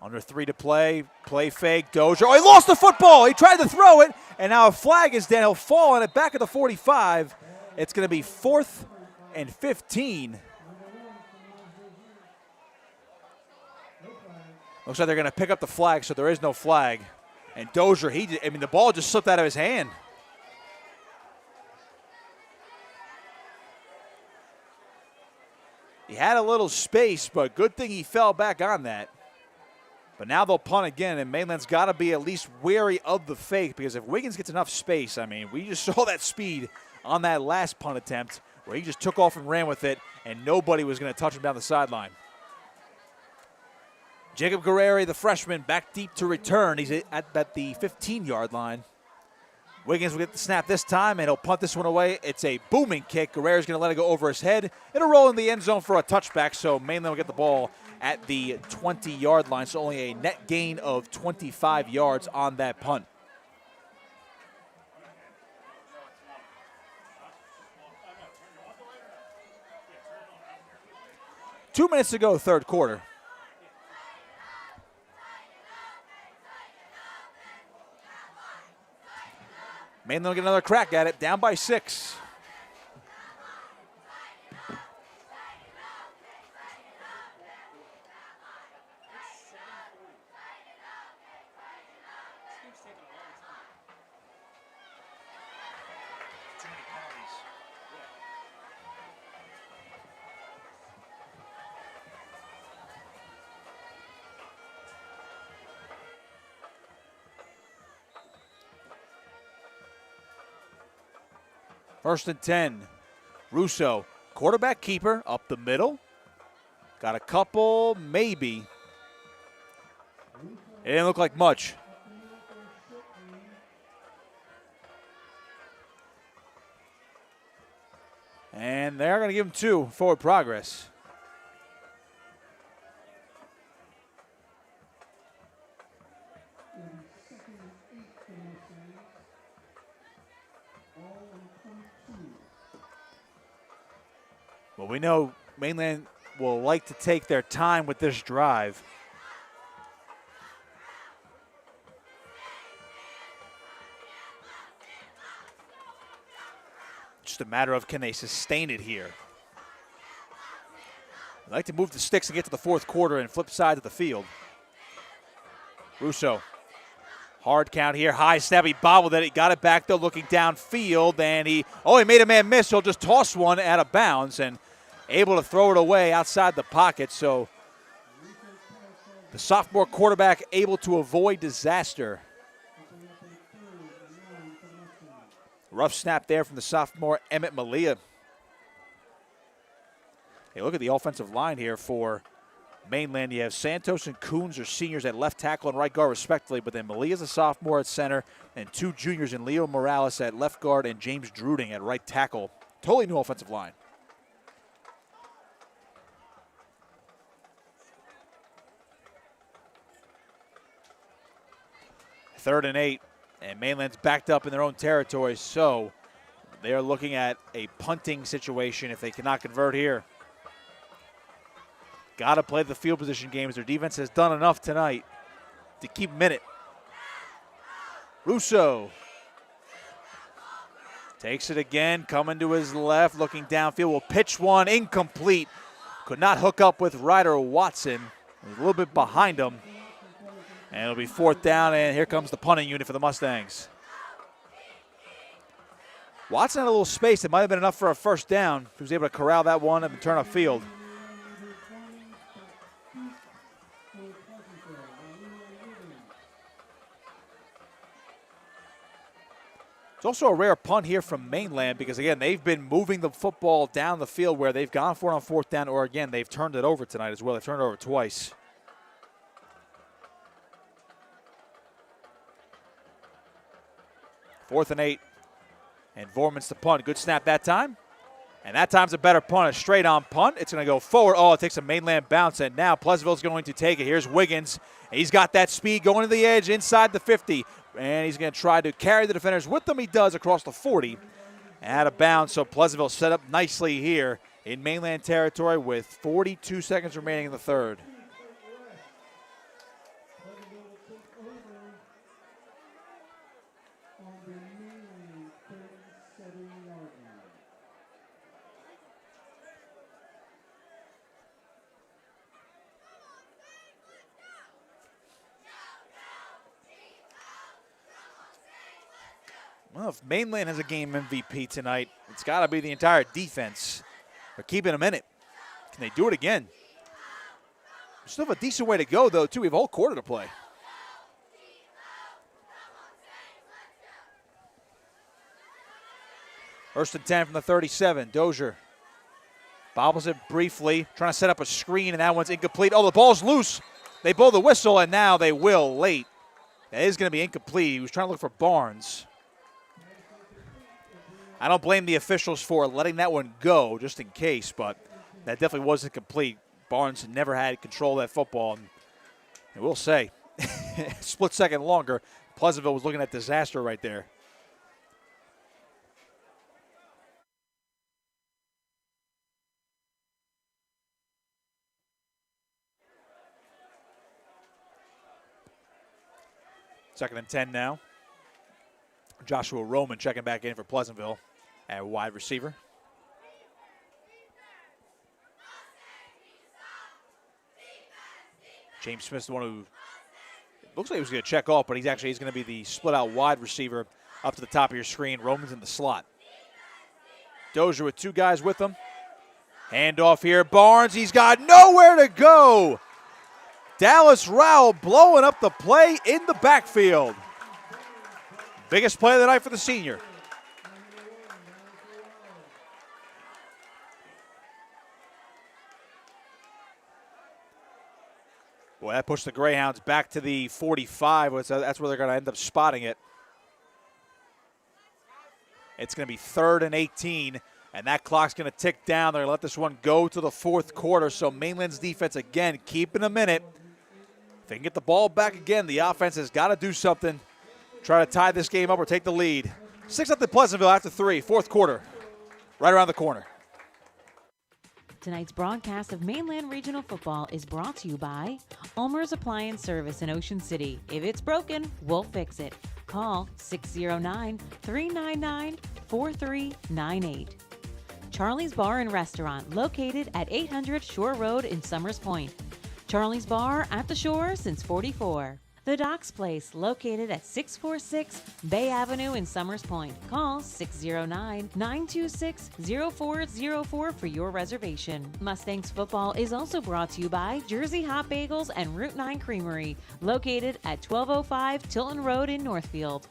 B: Under 3 to play. Play fake. Dozier. Oh, he lost the football. He tried to throw it, and now a flag is down. He'll fall on it back at the 45. It's going to be 4th and 15. Looks like they're going to pick up the flag, so there is no flag. And Dozier, the ball just slipped out of his hand. He had a little space, but good thing he fell back on that. But now they'll punt again, and Mainland's got to be at least wary of the fake, because if Wiggins gets enough space, I mean, we just saw that speed on that last punt attempt where he just took off and ran with it, and nobody was going to touch him down the sideline. Jacob Guerreri, the freshman, back deep to return. He's at the 15-yard line. Wiggins will get the snap this time, and he'll punt this one away. It's a booming kick. Guerreri's going to let it go over his head. It'll roll in the end zone for a touchback, so Mainland will get the ball at the 20-yard line, so only a net gain of 25 yards on that punt. Two minutes to go, third quarter. Mainland will get another crack at it, down by 6. First and 10. Russo, quarterback keeper, up the middle. Got a couple, maybe. It didn't look like much. And they're going to give him 2, forward progress. Well, we know Mainland will like to take their time with this drive. Just a matter of can they sustain it here. They like to move the sticks and get to the fourth quarter and flip sides of the field. Russo, hard count here, high snap, he bobbled it, he got it back though, looking downfield, and he made a man miss, he'll just toss one out of bounds and able to throw it away outside the pocket, so the sophomore quarterback able to avoid disaster. Rough snap there from the sophomore Emmett Malia. Hey, look at the offensive line here for Mainland. You have Santos and Coons are seniors at left tackle and right guard respectively, but then Malia's a sophomore at center and 2 juniors in Leo Morales at left guard and James Druding at right tackle. Totally new offensive line. Third and 8, and Mainland's backed up in their own territory, so they're looking at a punting situation if they cannot convert here. Got to play the field position games. Their defense has done enough tonight to keep them in it. Russo takes it again, coming to his left, looking downfield, will pitch one, incomplete. Could not hook up with Ryder Watson. He was a little bit behind him. And it'll be 4th down, and here comes the punting unit for the Mustangs. Watson had a little space that might have been enough for a first down. He was able to corral that one and turn upfield. It's also a rare punt here from Mainland because, again, they've been moving the football down the field where they've gone for it on 4th down, or, again, they've turned it over tonight as well. They've turned it over twice. Fourth and 8, and Vorman's the punt. Good snap that time, and that time's a better punt, a straight-on punt. It's going to go forward. Oh, it takes a Mainland bounce, and now Pleasantville's going to take it. Here's Wiggins. He's got that speed going to the edge inside the 50, and he's going to try to carry the defenders with him. He does across the 40, and out of bounds, so Pleasantville set up nicely here in Mainland territory with 42 seconds remaining in the third. Well, if Mainland has a game MVP tonight, it's got to be the entire defense. They're keeping them in it. Can they do it again? Still have a decent way to go, though, too. We have a whole quarter to play. First and 10 from the 37. Dozier bobbles it briefly, trying to set up a screen, and that one's incomplete. Oh, the ball's loose. They blow the whistle, and now they will late. That is going to be incomplete. He was trying to look for Barnes. I don't blame the officials for letting that one go just in case, but that definitely wasn't complete. Barnes never had control of that football. And I will say, split second longer, Pleasantville was looking at disaster right there. Second and 10 now. Joshua Roman checking back in for Pleasantville at wide receiver. James Smith's the one who looks like he was going to check off, but he's going to be the split out wide receiver up to the top of your screen. Roman's in the slot. Dozier with 2 guys with him. Handoff here. Barnes, he's got nowhere to go. Dallas Rowell blowing up the play in the backfield. Biggest play of the night for the senior. Boy, that pushed the Greyhounds back to the 45. That's where they're going to end up spotting it. It's going to be 3rd and 18, and that clock's going to tick down. They're going to let this one go to the 4th quarter. So Mainland's defense, again, keeping a minute. If they can get the ball back again, the offense has got to do something. Try to tie this game up or take the lead. 6-0 Pleasantville after 3, 4th quarter. Right around the corner.
C: Tonight's broadcast of Mainland Regional Football is brought to you by ULME'S Appliance Service in Ocean City. If it's broken, we'll fix it. Call 609-399-4398. Charlie's Bar and Restaurant, located at 800 Shore Road in Summers Point. Charlie's Bar at the shore since '44. The Docks Place, located at 646 Bay Avenue in Summers Point. Call 609-926-0404 for your reservation. Mustangs football is also brought to you by Jersey Hot Bagels and Route 9 Creamery, located at 1205 Tilton Road in Northfield.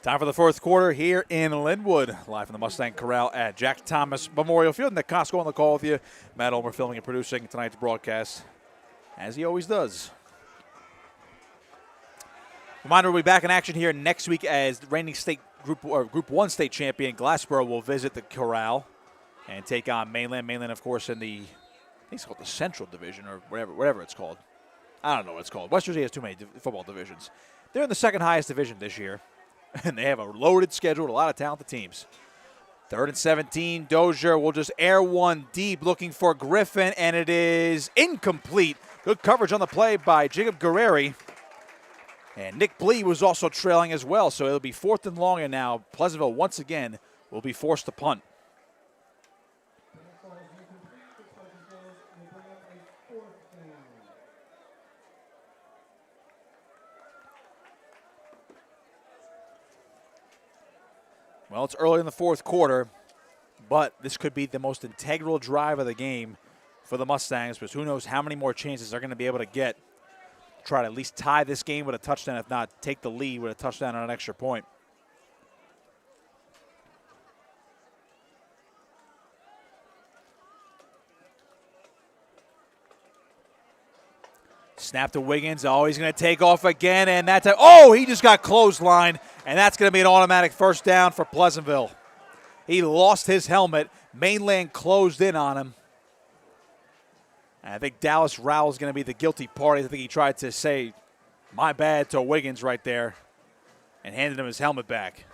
B: Time for the 4th quarter here in Linwood. Live from the Mustang Corral at Jack Thomas Memorial Field. Nick Costco on the call with you. Matt Ulmer filming and producing tonight's broadcast, as he always does. Reminder, we'll be back in action here next week as the reigning state Group 1 state champion Glassboro will visit the Corral and take on Mainland. Mainland, of course, in the, I think it's called the Central Division or whatever it's called. I don't know what it's called. West Jersey has too many football divisions. They're in the 2nd highest division this year. And they have a loaded schedule with a lot of talented teams. 3rd and 17. Dozier will just air one deep looking for Griffin, and it is incomplete. Good coverage on the play by Jacob Guerreri. And Nick Blee was also trailing as well, so it'll be 4th and long, and now Pleasantville once again will be forced to punt. Well, it's early in the 4th quarter, but this could be the most integral drive of the game for the Mustangs, because who knows how many more chances they're going to be able to get to try to at least tie this game with a touchdown, if not take the lead with a touchdown on an extra point. Snap to Wiggins. Oh, he's going to take off again, and that's he just got clotheslined, and that's going to be an automatic first down for Pleasantville. He lost his helmet. Mainland closed in on him. And I think Dallas Rowell is going to be the guilty party. I think he tried to say, my bad, to Wiggins right there and handed him his helmet back.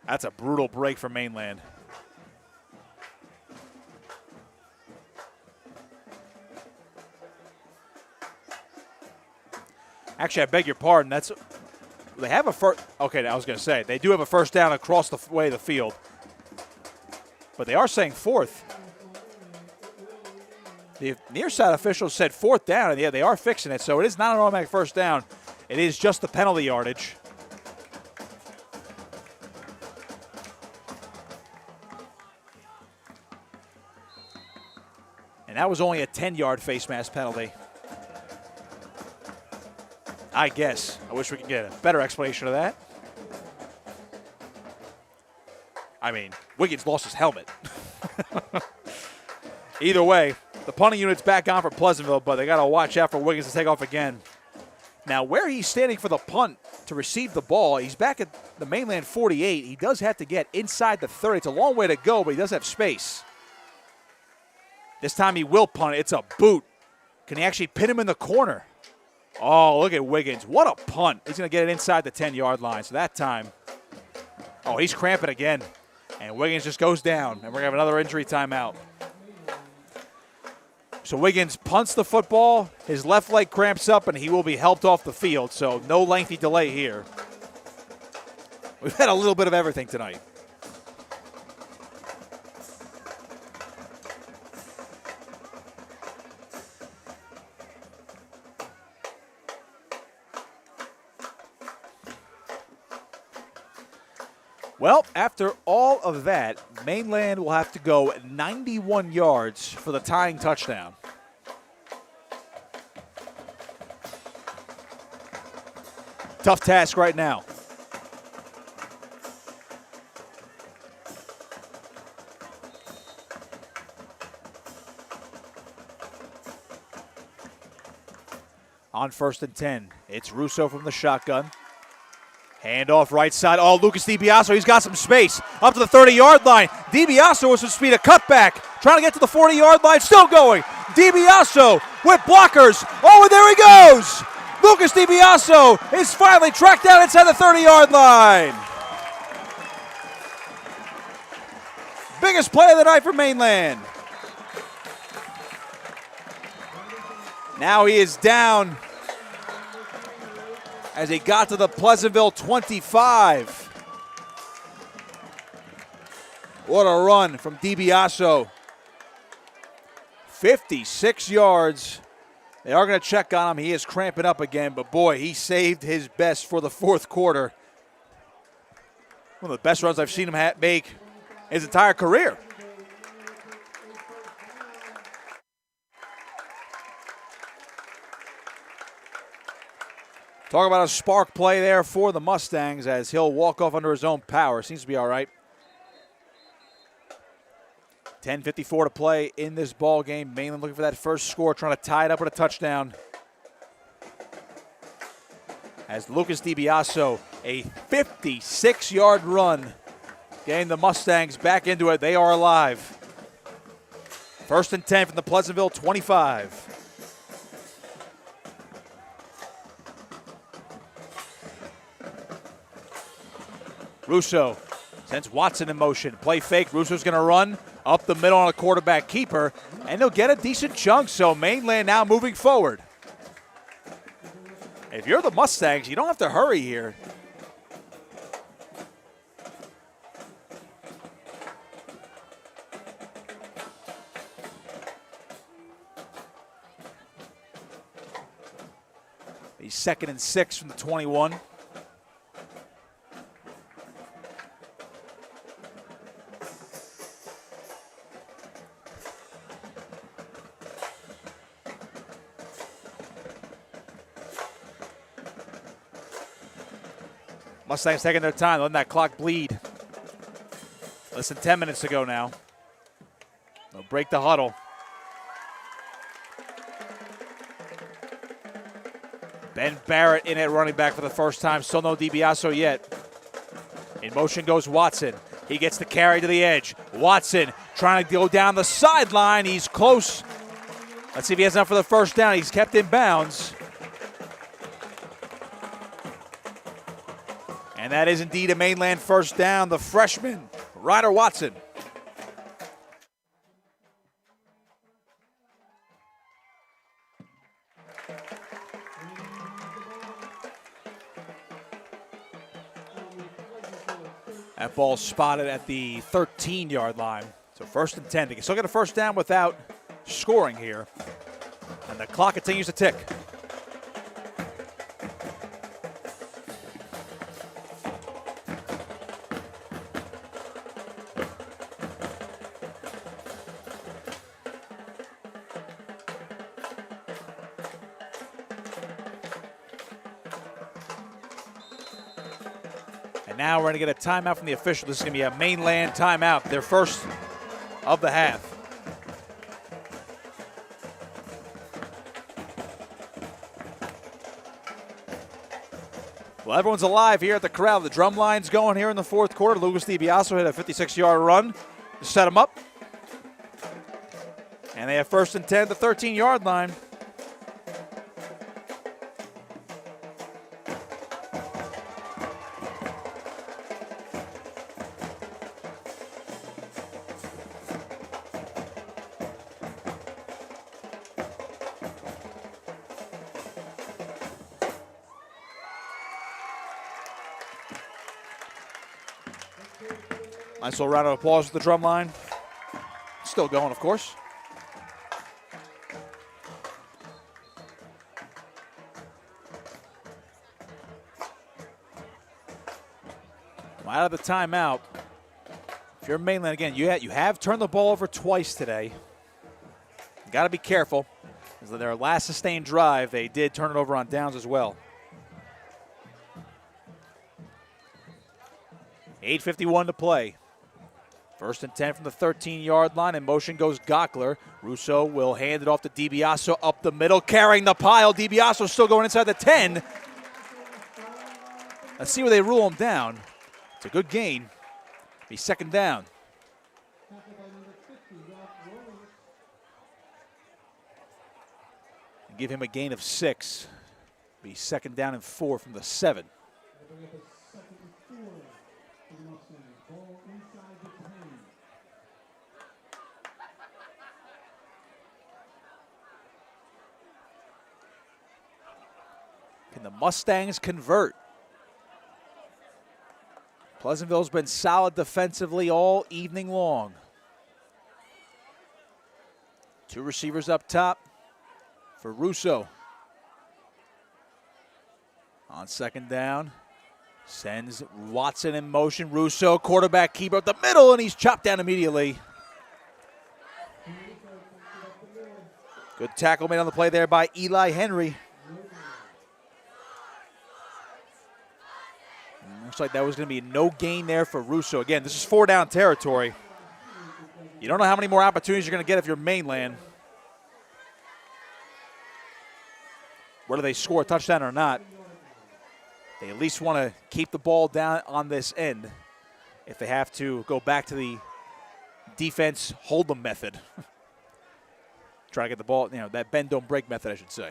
B: That's a brutal break for Mainland. Actually, I beg your pardon. They have a first. Okay, I was going to say they do have a first down across the way of the field, but they are saying 4th. The near side officials said 4th down, and yeah, they are fixing it. So it is not an automatic first down. It is just the penalty yardage. And that was only a 10-yard face mask penalty. I guess. I wish we could get a better explanation of that. I mean, Wiggins lost his helmet. Either way, the punting unit's back on for Pleasantville, but they got to watch out for Wiggins to take off again. Now, where he's standing for the punt to receive the ball, he's back at the Mainland 48. He does have to get inside the 30. It's a long way to go, but he does have space. This time he will punt it. It's a boot. Can he actually pin him in the corner? Oh, look at Wiggins. What a punt. He's going to get it inside the 10-yard line. So that time, he's cramping again. And Wiggins just goes down. And we're going to have another injury timeout. So Wiggins punts the football. His left leg cramps up, and he will be helped off the field. So no lengthy delay here. We've had a little bit of everything tonight. Well, after all of that, Mainland will have to go 91 yards for the tying touchdown. Tough task right now. On 1st and 10, it's Russo from the shotgun. Handoff right side. Oh, Lucas DiBiaso, he's got some space. Up to the 30-yard line. DiBiaso with some speed, a cutback. Trying to get to the 40-yard line, still going. DiBiaso with blockers. Oh, and there he goes. Lucas DiBiaso is finally tracked down inside the 30-yard line. Biggest play of the night for Mainland. Now he is down as he got to the Pleasantville 25. What a run from DiBiaso. 56 yards. They are going to check on him. He is cramping up again, but boy, he saved his best for the fourth quarter. One of the best runs I've seen him make his entire career. Talk about a spark play there for the Mustangs as he'll walk off under his own power. Seems to be all right. 10:54 to play in this ball game. Mainland looking for that first score, trying to tie it up with a touchdown. As Lucas DiBiaso, a 56-yard run, getting the Mustangs back into it. They are alive. 1st and 10 from the Pleasantville 25. Russo sends Watson in motion. Play fake. Russo's going to run up the middle on a quarterback keeper, and he'll get a decent chunk. So Mainland now moving forward. If you're the Mustangs, you don't have to hurry here. He's 2nd and 6 from the 21. Mustangs taking their time, letting that clock bleed. Less than 10 minutes to go now. They'll break the huddle. Ben Barrett in at running back for the first time. Still no DiBiaso yet. In motion goes Watson. He gets the carry to the edge. Watson trying to go down the sideline. He's close. Let's see if he has enough for the first down. He's kept in bounds. And that is indeed a Mainland first down. The freshman, Ryder Watson. That ball spotted at the 13-yard line. So 1st and 10. They can still get a first down without scoring here. And the clock continues to tick. Now we're going to get a timeout from the official. This is going to be a Mainland timeout, their first of the half. Well, everyone's alive here at the corral. The drum line's going here in the fourth quarter. Lucas DiBiaso hit a 56-yard run to set him up. And they have 1st and 10 at the 13-yard line. Nice little round of applause for the drum line. Still going, of course. out of the timeout. If you're Mainland, again, you have turned the ball over twice today. You got to be careful. Because their last sustained drive, they did turn it over on downs as well. 8:51 to play. 1st and 10 from the 13-yard line. In motion goes Gockler. Russo will hand it off to DiBiaso up the middle, carrying the pile. DiBiaso still going inside the 10. Let's see where they rule him down. It's a good gain. Be 2nd down. Give him a gain of 6. Be 2nd down and 4 from the 7. Can the Mustangs convert? Pleasantville's been solid defensively all evening long. 2 receivers up top for Russo. On 2nd down, sends Watson in motion. Russo, quarterback keeper up the middle, and he's chopped down immediately. Good tackle made on the play there by Eli Henry. Looks like that was going to be no gain there for Russo. Again, this is 4-down territory. You don't know how many more opportunities you're going to get if you're Mainland. Whether they score a touchdown or not, they at least want to keep the ball down on this end if they have to go back to the defense hold them method. Try to get the ball, that bend don't break method, I should say.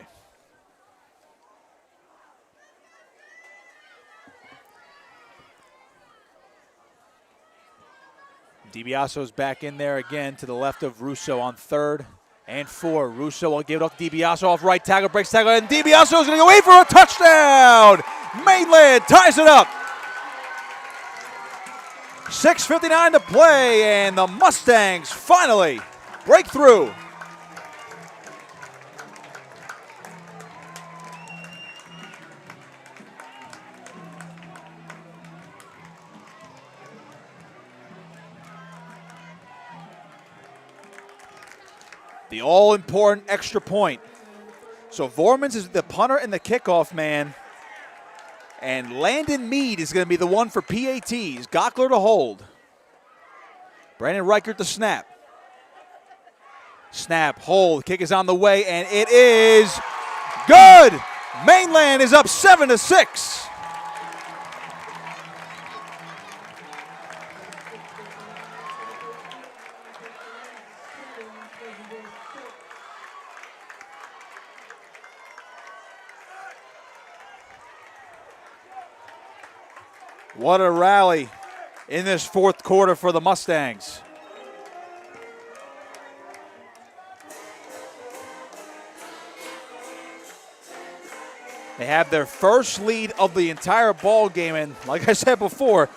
B: DiBiaso's back in there again to the left of Russo on 3rd and 4. Russo will give it off to DiBiaso off right tackle, breaks tackle, and DiBiaso's going to go away for a touchdown. Mainland ties it up. 6:59 to play, and the Mustangs finally break through. The all-important extra point. So Vormans is the punter and the kickoff man. And Landon Mead is going to be the one for PATs. Gockler to hold. Brandon Reichert to snap. Snap, hold, kick is on the way, and it is good. Mainland is up 7-6. What a rally in this 4th quarter for the Mustangs. They have their first lead of the entire ball game, and like I said before,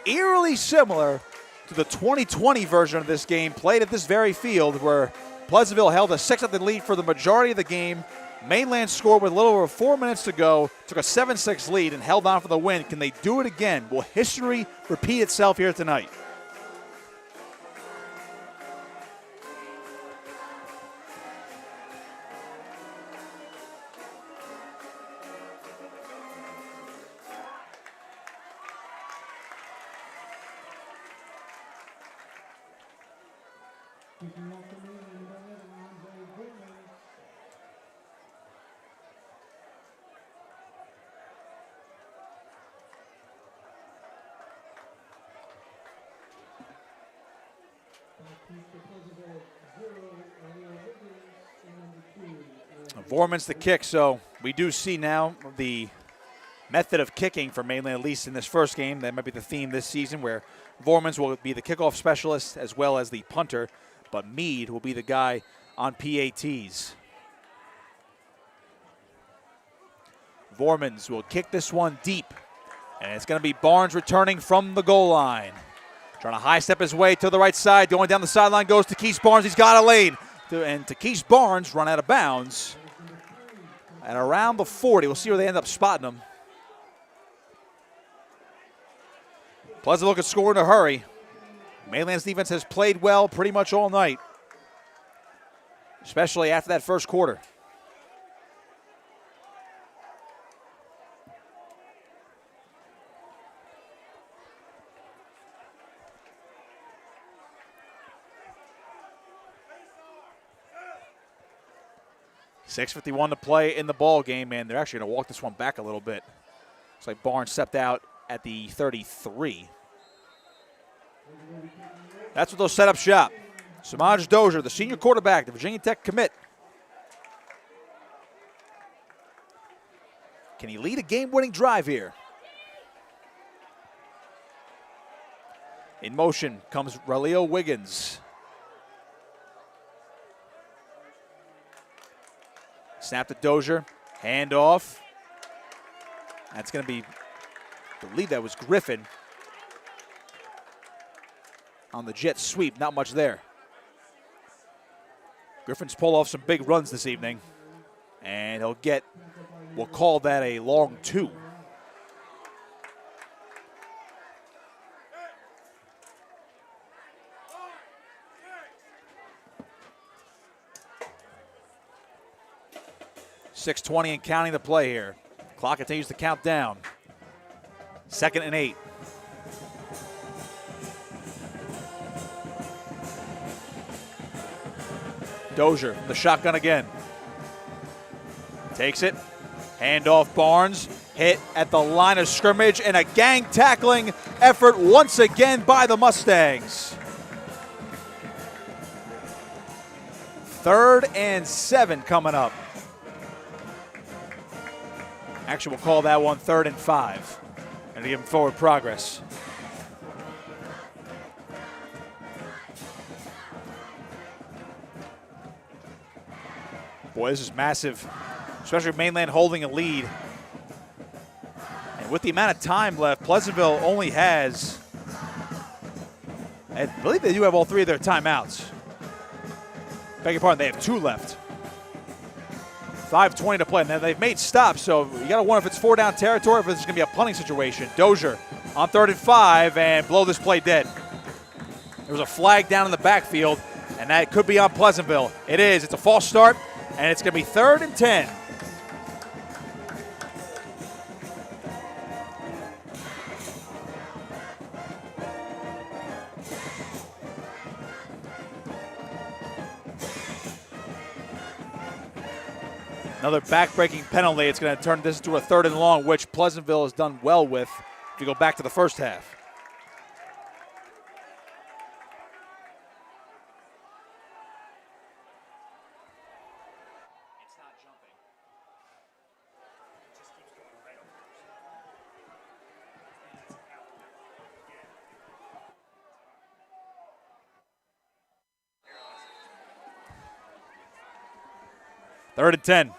B: eerily similar to the 2020 version of this game played at this very field where Pleasantville held a 6-0 lead for the majority of the game. Mainland scored with a little over 4 minutes to go, took a 7-6 lead, and held on for the win. Can they do it again? Will history repeat itself here tonight? Vorman's the kick, so we do see now the method of kicking for Mainland, at least in this first game. That might be the theme this season, where Vorman's will be the kickoff specialist as well as the punter, but Mead will be the guy on PATs. Vorman's will kick this one deep, and it's going to be Barnes returning from the goal line. Trying to high step his way to the right side. Going down the sideline goes to Keith Barnes. He's got a lane. And Keith Barnes run out of bounds at around the 40. We'll see where they end up spotting him. Pleasantville could score in a hurry. Mainland's defense has played well pretty much all night, especially after that first quarter. .6:51 to play in the ball game, and they're actually going to walk this one back a little bit. Looks like Barnes stepped out at the 33. That's what they'll set up shop. Samaj Dozier, the senior quarterback, the Virginia Tech commit. Can he lead a game-winning drive here? In motion comes Relio Wiggins. Snap to Dozier, hand off. That's going to be, I believe that was Griffin on the jet sweep. Not much there. Griffin's pulled off some big runs this evening, and he'll get, we'll call that a long 2. .620 and counting the play here. Clock continues to count down. 2nd and 8. Dozier, the shotgun again. Takes it. Hand off Barnes. Hit at the line of scrimmage, and a gang tackling effort once again by the Mustangs. 3rd and 7 coming up. Actually, we'll call that one 3rd and 5. And to give them forward progress. Boy, this is massive, especially with Mainland holding a lead. And with the amount of time left, Pleasantville only has, I believe they do have all 3 of their timeouts. Beg your pardon, they have 2 left. 5:20 to play. Now they've made stops, so you got to wonder if it's 4-down territory, if it's going to be a punting situation. Dozier on 3rd and 5, and blow this play dead. There was a flag down in the backfield, and that could be on Pleasantville. It is. It's a false start, and it's going to be 3rd and 10. Another back-breaking penalty. It's going to turn this into a 3rd and long, which Pleasantville has done well with if you go back to the first half. It's not jumping. It just keeps going right over. Third and 10.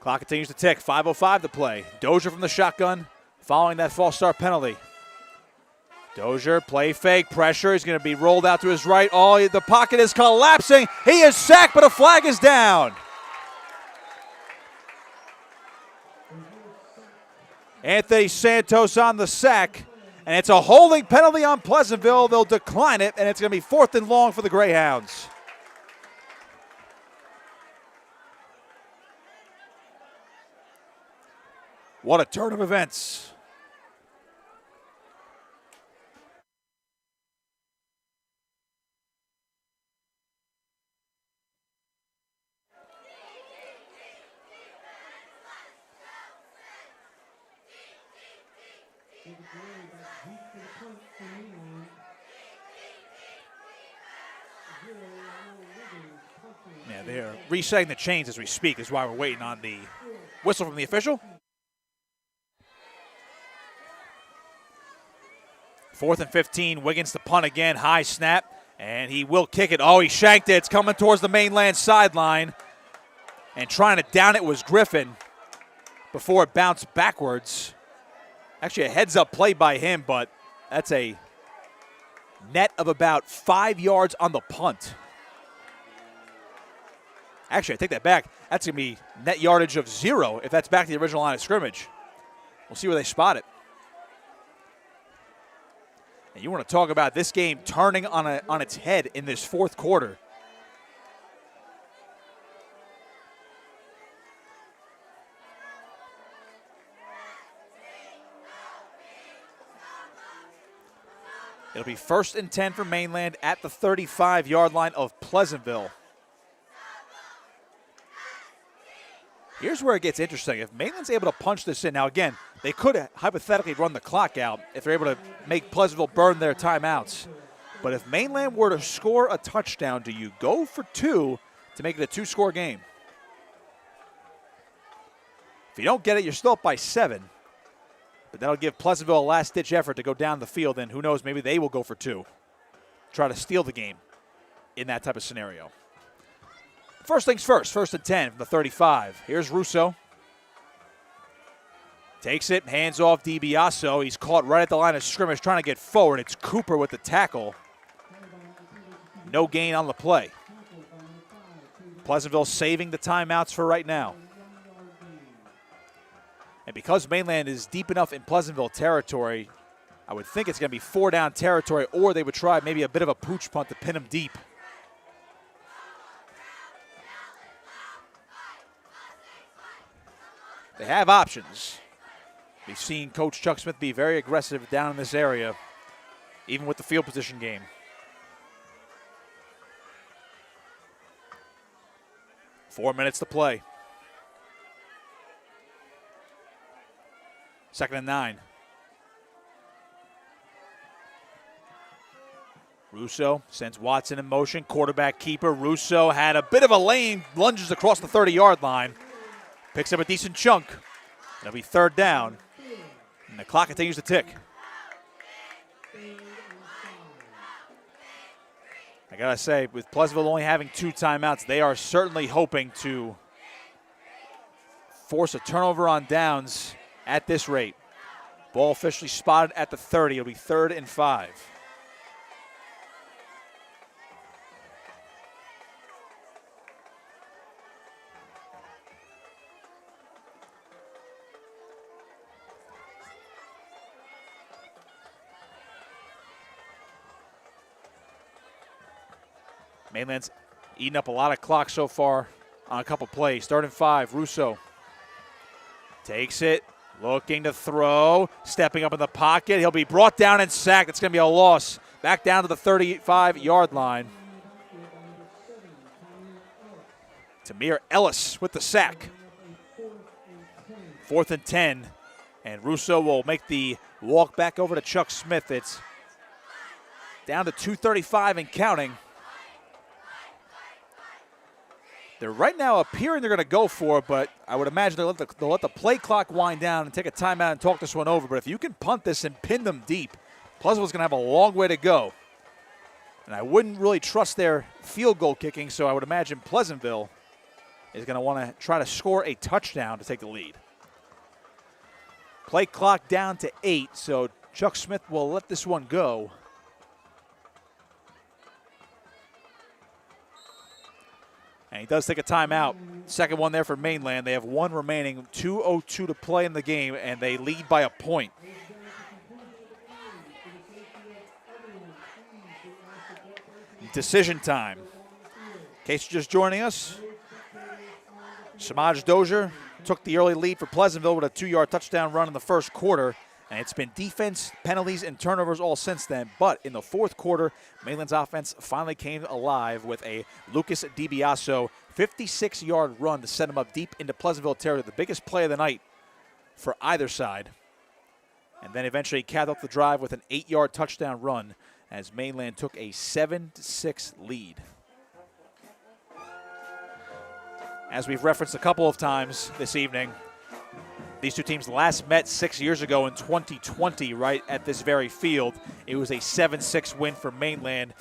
B: Clock continues to tick. 5:05 to play. Dozier from the shotgun following that false start penalty. Dozier, play fake, pressure. He's going to be rolled out to his right. Oh, the pocket is collapsing. He is sacked, but a flag is down. Anthony Santos on the sack, and it's a holding penalty on Pleasantville. They'll decline it, and it's going to be 4th and long for the Greyhounds. What a turn of events. Yeah, they're resetting the chains as we speak, is why we're waiting on the whistle from the official. 4th and 15, Wiggins to punt again, high snap, and he will kick it. Oh, he shanked it. It's coming towards the Mainland sideline, and trying to down it was Griffin before it bounced backwards. Actually, a heads-up play by him, but that's a net of about 5 yards on the punt. Actually, I take that back. That's going to be net yardage of 0 if that's back to the original line of scrimmage. We'll see where they spot it. And you want to talk about this game turning on its head in this fourth quarter. It'll be 1st and 10 for Mainland at the 35-yard line of Pleasantville. Here's where it gets interesting. If Mainland's able to punch this in, now again, they could hypothetically run the clock out if they're able to make Pleasantville burn their timeouts. But if Mainland were to score a touchdown, do you go for 2 to make it a 2-score game? If you don't get it, you're still up by 7. But that'll give Pleasantville a last-ditch effort to go down the field, and who knows, maybe they will go for 2. Try to steal the game in that type of scenario. First things first, 1st and 10 from the 35. Here's Russo. Takes it, hands off DiBiaso. He's caught right at the line of scrimmage trying to get forward. It's Cooper with the tackle. No gain on the play. Pleasantville saving the timeouts for right now. And because Mainland is deep enough in Pleasantville territory, I would think it's going to be 4-down territory, or they would try maybe a bit of a pooch punt to pin them deep. They have options. We've seen Coach Chuck Smith be very aggressive down in this area, even with the field position game. Four minutes to play. 2nd and 9. Russo sends Watson in motion. Quarterback keeper. Russo had a bit of a lane, lunges across the 30-yard line. Picks up a decent chunk. It'll be 3rd down. And the clock continues to tick. I got to say, with Pleasantville only having 2 timeouts, they are certainly hoping to force a turnover on downs at this rate. Ball officially spotted at the 30. It'll be 3rd and 5. Mainland's eating up a lot of clock so far on a couple plays. 3rd and 5, Russo takes it, looking to throw, stepping up in the pocket. He'll be brought down and sacked. It's going to be a loss. Back down to the 35-yard line. Tamir Ellis with the sack. 4th and 10, and Russo will make the walk back over to Chuck Smith. It's down to 2:35 and counting. They're right now appearing they're going to go for it, but I would imagine they'll let the play clock wind down and take a timeout and talk this one over. But if you can punt this and pin them deep, Pleasantville's going to have a long way to go. And I wouldn't really trust their field goal kicking, so I would imagine Pleasantville is going to want to try to score a touchdown to take the lead. Play clock down to 8, so Chuck Smith will let this one go. And he does take a timeout. Second one there for Mainland. They have 1 remaining, 2:02 to play in the game, and they lead by a point. Decision time. In case you're just joining us, Samaj Dozier took the early lead for Pleasantville with a 2-yard touchdown run in the first quarter. And it's been defense, penalties, and turnovers all since then. But in the fourth quarter, Mainland's offense finally came alive with a Lucas DiBiaso 56-yard run to send him up deep into Pleasantville territory, the biggest play of the night for either side. And then eventually capped off the drive with an 8-yard touchdown run as Mainland took a 7-6 lead. As we've referenced a couple of times this evening, these two teams last met 6 years ago in 2020, right at this very field. It was a 7-6 win for Mainland.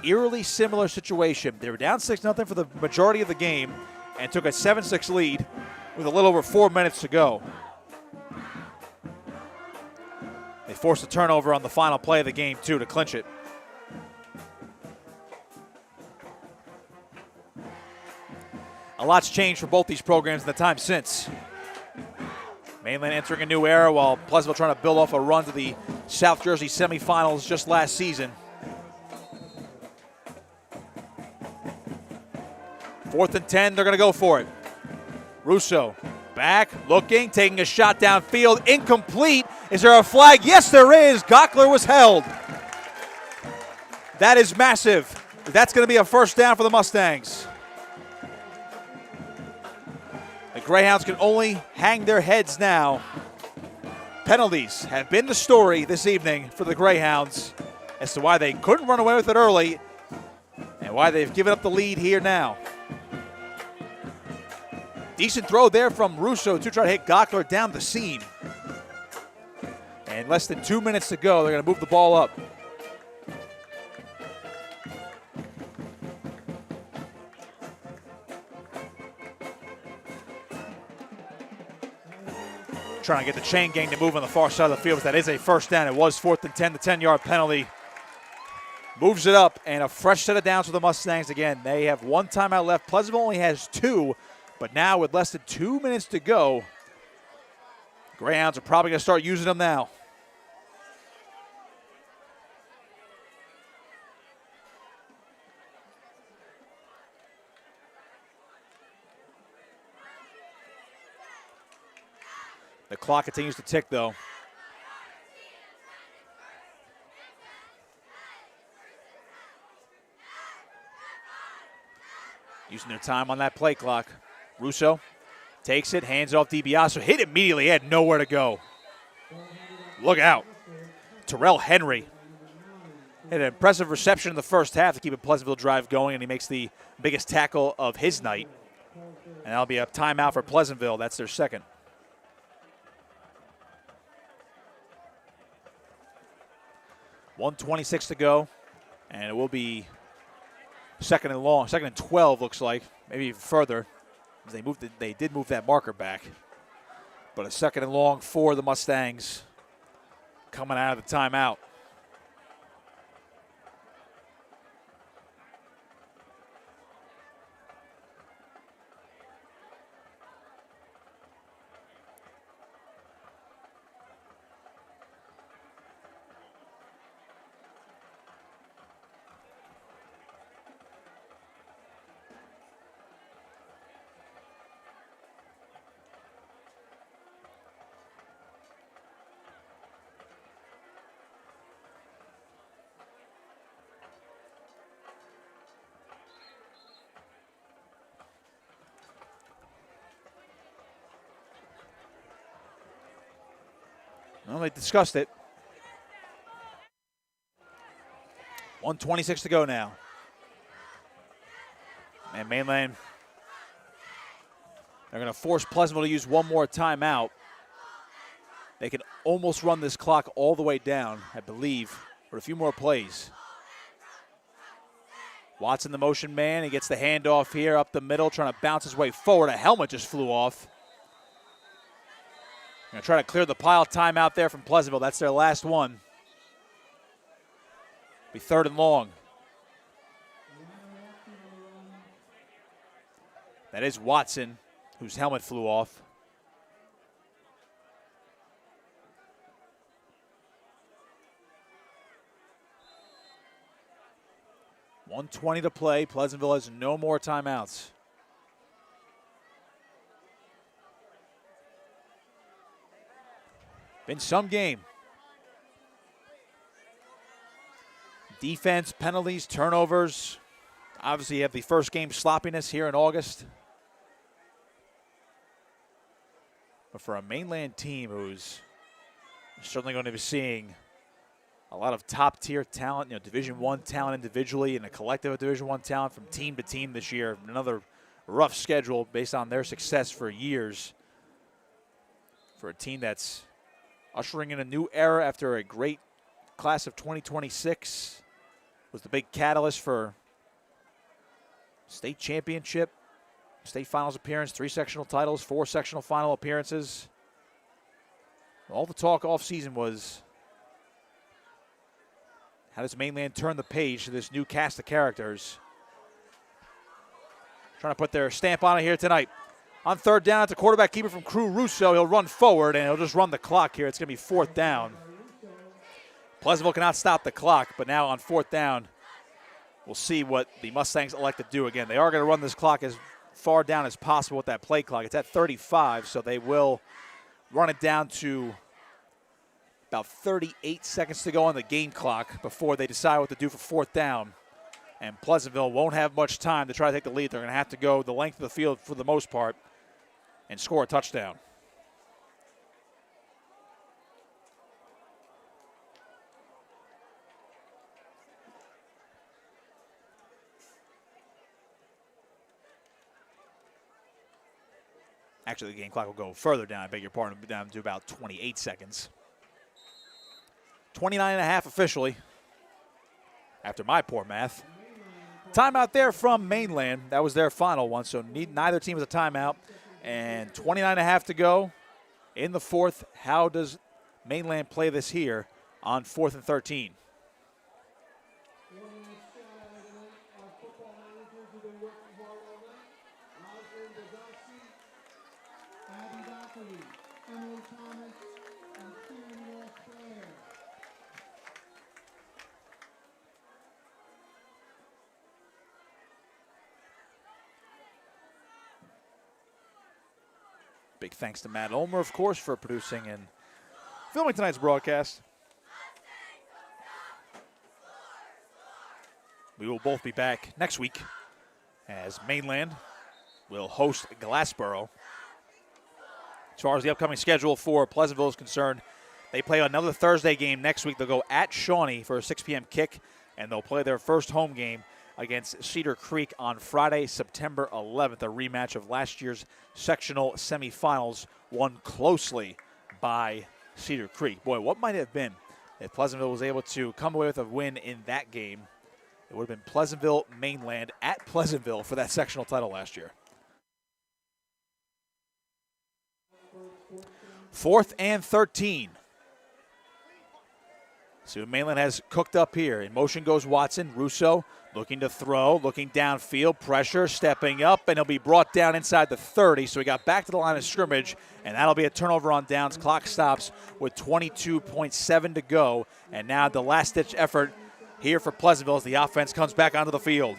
B: Eerily similar situation. They were down 6-0 for the majority of the game and took a 7-6 lead with a little over 4 minutes to go. They forced a turnover on the final play of the game, too, to clinch it. A lot's changed for both these programs in the time since. Mainland entering a new era while Pleasantville trying to build off a run to the South Jersey semifinals just last season. 4th and 10, they're going to go for it. Russo back, looking, taking a shot downfield, incomplete. Is there a flag? Yes, there is. Gockler was held. That is massive. That's going to be a first down for the Mustangs. The Greyhounds can only hang their heads now. Penalties have been the story this evening for the Greyhounds as to why they couldn't run away with it early and why they've given up the lead here now. Decent throw there from Russo to try to hit Gockler down the seam. And less than 2 minutes to go, they're going to move the ball up. Trying to get the chain gang to move on the far side of the field, but that is a first down. It was 4th and 10, the 10-yard penalty. Moves it up, and a fresh set of downs for the Mustangs again. They have 1 timeout left. Pleasantville only has 2, but now with less than 2 minutes to go, Greyhounds are probably going to start using them now. The clock continues to tick, though. Using their time on that play clock. Russo takes it, hands it off DiBiase. Hit immediately, had nowhere to go. Look out. Terrell Henry had an impressive reception in the first half to keep a Pleasantville drive going, and he makes the biggest tackle of his night. And that'll be a timeout for Pleasantville. That's their second. .126 to go, and it will be second and long, 2nd and 12 looks like, maybe even further. They did move that marker back, but a 2nd and long for the Mustangs coming out of the timeout. Well, they discussed it. 1:26 to go now. And Mainland, they're going to force Pleasantville to use one more timeout. They can almost run this clock all the way down, I believe, for a few more plays. Watson, the motion man, he gets the handoff here up the middle, trying to bounce his way forward. A helmet just flew off. Going to try to clear the pile timeout there from Pleasantville. That's their last one. Be 3rd and long. That is Watson, whose helmet flew off. .120 to play. Pleasantville has no more timeouts. Been some game. Defense, penalties, turnovers. Obviously, you have the first game sloppiness here in August. But for a Mainland team who's certainly going to be seeing a lot of top-tier talent, Division I talent individually and a collective of Division I talent from team to team this year. Another rough schedule based on their success for years. For a team that's ushering in a new era after a great class of 2026. Was the big catalyst for state championship, state finals appearance, 3 sectional titles, 4 sectional final appearances. All the talk off season was, how does Mainland turn the page to this new cast of characters? Trying to put their stamp on it here tonight. On 3rd down, it's a quarterback keeper from Crew Russo. He'll run forward, and he'll just run the clock here. It's going to be 4th down. Pleasantville cannot stop the clock, but now on 4th down, we'll see what the Mustangs elect to do again. They are going to run this clock as far down as possible with that play clock. It's at 35, so they will run it down to about 38 seconds to go on the game clock before they decide what to do for 4th down. And Pleasantville won't have much time to try to take the lead. They're going to have to go the length of the field for the most part and score a touchdown. Actually, the game clock will go further down. I beg your pardon, down to about 28 seconds. 29 and a half officially, after my poor math. Timeout there from Mainland. That was their final one, so neither team has a timeout. And 29 and a half to go in the 4th. How does Mainland play this here on 4th and 13? Big thanks to Matt Ulmer, of course, for producing and filming tonight's broadcast. We will both be back next week as Mainland will host Glassboro. As far as the upcoming schedule for Pleasantville is concerned, they play another Thursday game next week. They'll go at Shawnee for a 6 p.m. kick, and they'll play their first home game against Cedar Creek on Friday, September 11th, a rematch of last year's sectional semifinals, won closely by Cedar Creek. Boy, what might it have been if Pleasantville was able to come away with a win in that game? It would have been Pleasantville Mainland at Pleasantville for that sectional title last year. 4th and 13. See what Mainland has cooked up here. In motion goes Watson. Russo looking to throw, looking downfield, pressure, stepping up, and he'll be brought down inside the 30. So he got back to the line of scrimmage, and that'll be a turnover on downs. Clock stops with 22.7 to go. And now the last-ditch effort here for Pleasantville as the offense comes back onto the field.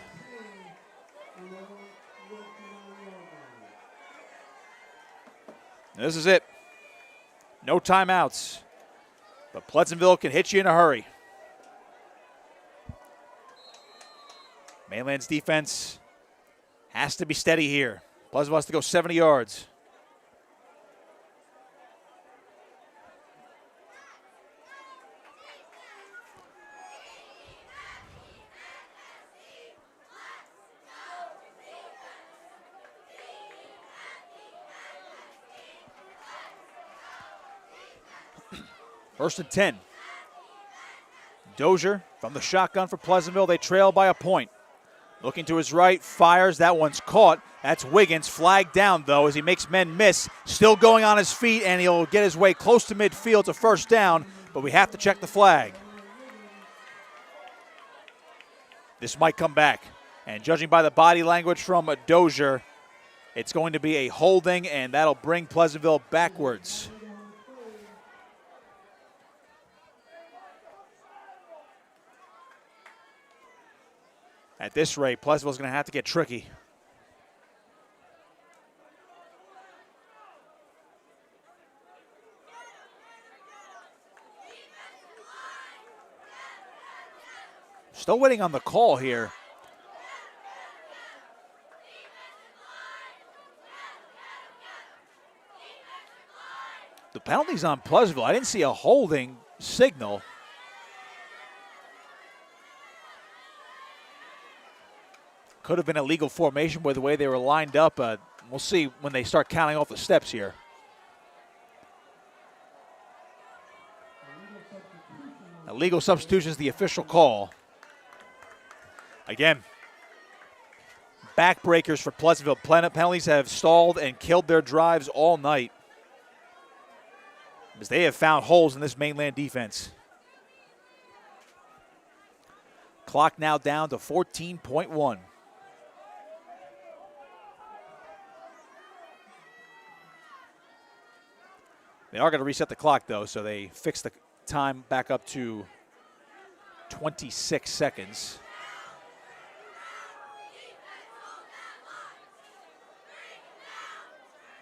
B: This is it. No timeouts. But Pleasantville can hit you in a hurry. Mainland's defense has to be steady here. Pleasantville has to go 70 yards. First and 10. Dozier from the shotgun for Pleasantville. They trail by a point. Looking to his right, fires. That one's caught. That's Wiggins. Flagged down, though, as he makes men miss. Still going on his feet, and he'll get his way close to midfield to first down, but we have to check the flag. This might come back. And judging by the body language from Dozier, it's going to be a holding, and that'll bring Pleasantville backwards. At this rate, Pleasantville's going to have to get tricky. Still waiting on the call here. The penalty's on Pleasantville. I didn't see a holding signal. Could have been a legal formation with the way they were lined up. We'll see when they start counting off the steps here. A legal substitution is the official call. Again, backbreakers for Pleasantville. Penalties have stalled and killed their drives all night, as they have found holes in this Mainland defense. Clock now down to 14.1. They are going to reset the clock, though, so they fix the time back up to 26 seconds.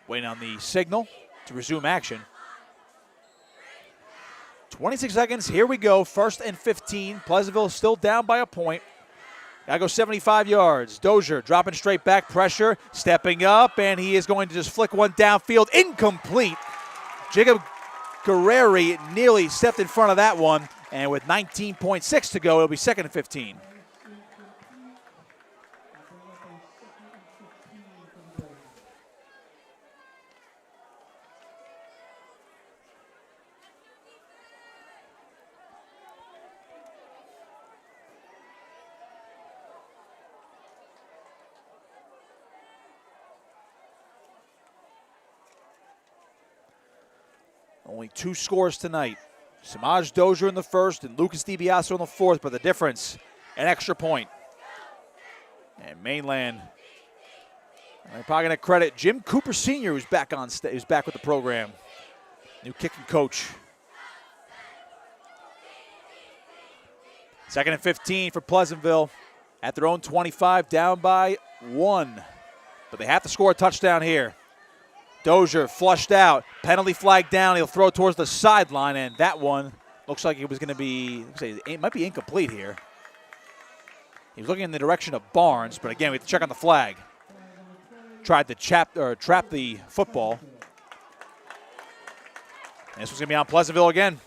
B: Waiting on the signal to resume action. 26 seconds, here we go, 1st and 15. Pleasantville still down by a point. Gotta go 75 yards. Dozier dropping straight back, pressure, stepping up, and he is going to just flick one downfield, incomplete. Jacob Creamery nearly stepped in front of that one, and with 19.6 to go, it'll be 2nd and 15. Only 2 scores tonight. Samaj Dozier in the 1st and Lucas DiBiaso in the 4th, but the difference, an extra point. And Mainland, I'm probably going to credit Jim Cooper Sr., who's back with the program. New kicking coach. 2nd and 15 for Pleasantville at their own 25, down by 1. But they have to score a touchdown here. Dozier flushed out, penalty flag down. He'll throw towards the sideline, and that one looks like it was going to be, it might be incomplete here. He was looking in the direction of Barnes, but again, we have to check on the flag. Tried to trap the football. And this was going to be on Pleasantville again.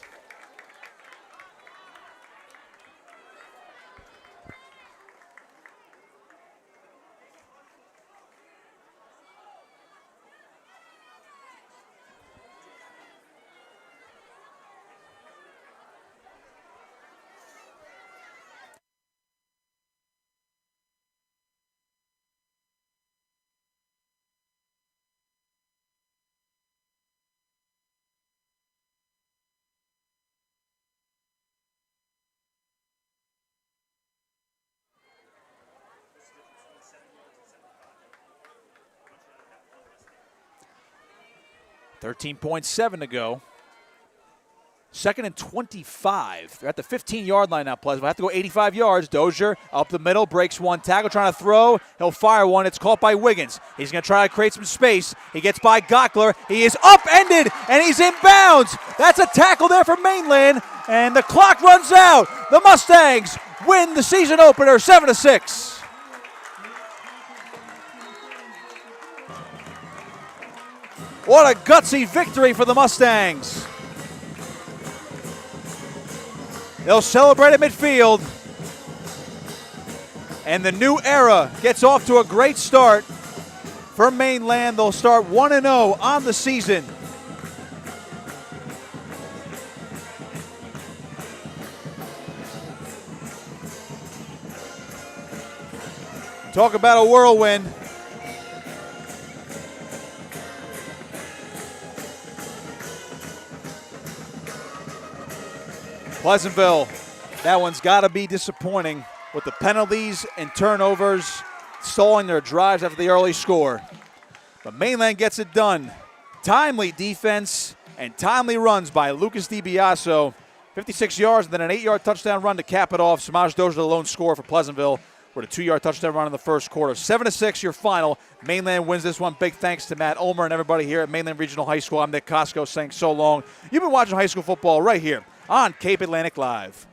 B: .7 to go. 2nd and 25. They're at the 15-yard line now, Pleasantville. Have to go 85 yards. Dozier up the middle, breaks one tackle, trying to throw. He'll fire one. It's caught by Wiggins. He's going to try to create some space. He gets by Gockler. He is upended, and he's in bounds. That's a tackle there for Mainland, and the clock runs out. The Mustangs win the season opener 7-6. What a gutsy victory for the Mustangs. They'll celebrate at midfield. And the new era gets off to a great start for Mainland. They'll start 1-0 on the season. Talk about a whirlwind. Pleasantville, that one's got to be disappointing with the penalties and turnovers stalling their drives after the early score. But Mainland gets it done. Timely defense and timely runs by Lucas DiBiaso. 56 yards and then an 8-yard touchdown run to cap it off. Samaj Dozier, the lone scorer for Pleasantville, with a 2-yard touchdown run in the first quarter. 7-6, your final. Mainland wins this one. Big thanks to Matt Ulmer and everybody here at Mainland Regional High School. I'm Nick Costco saying so long. You've been watching high school football right here on Cape Atlantic Live.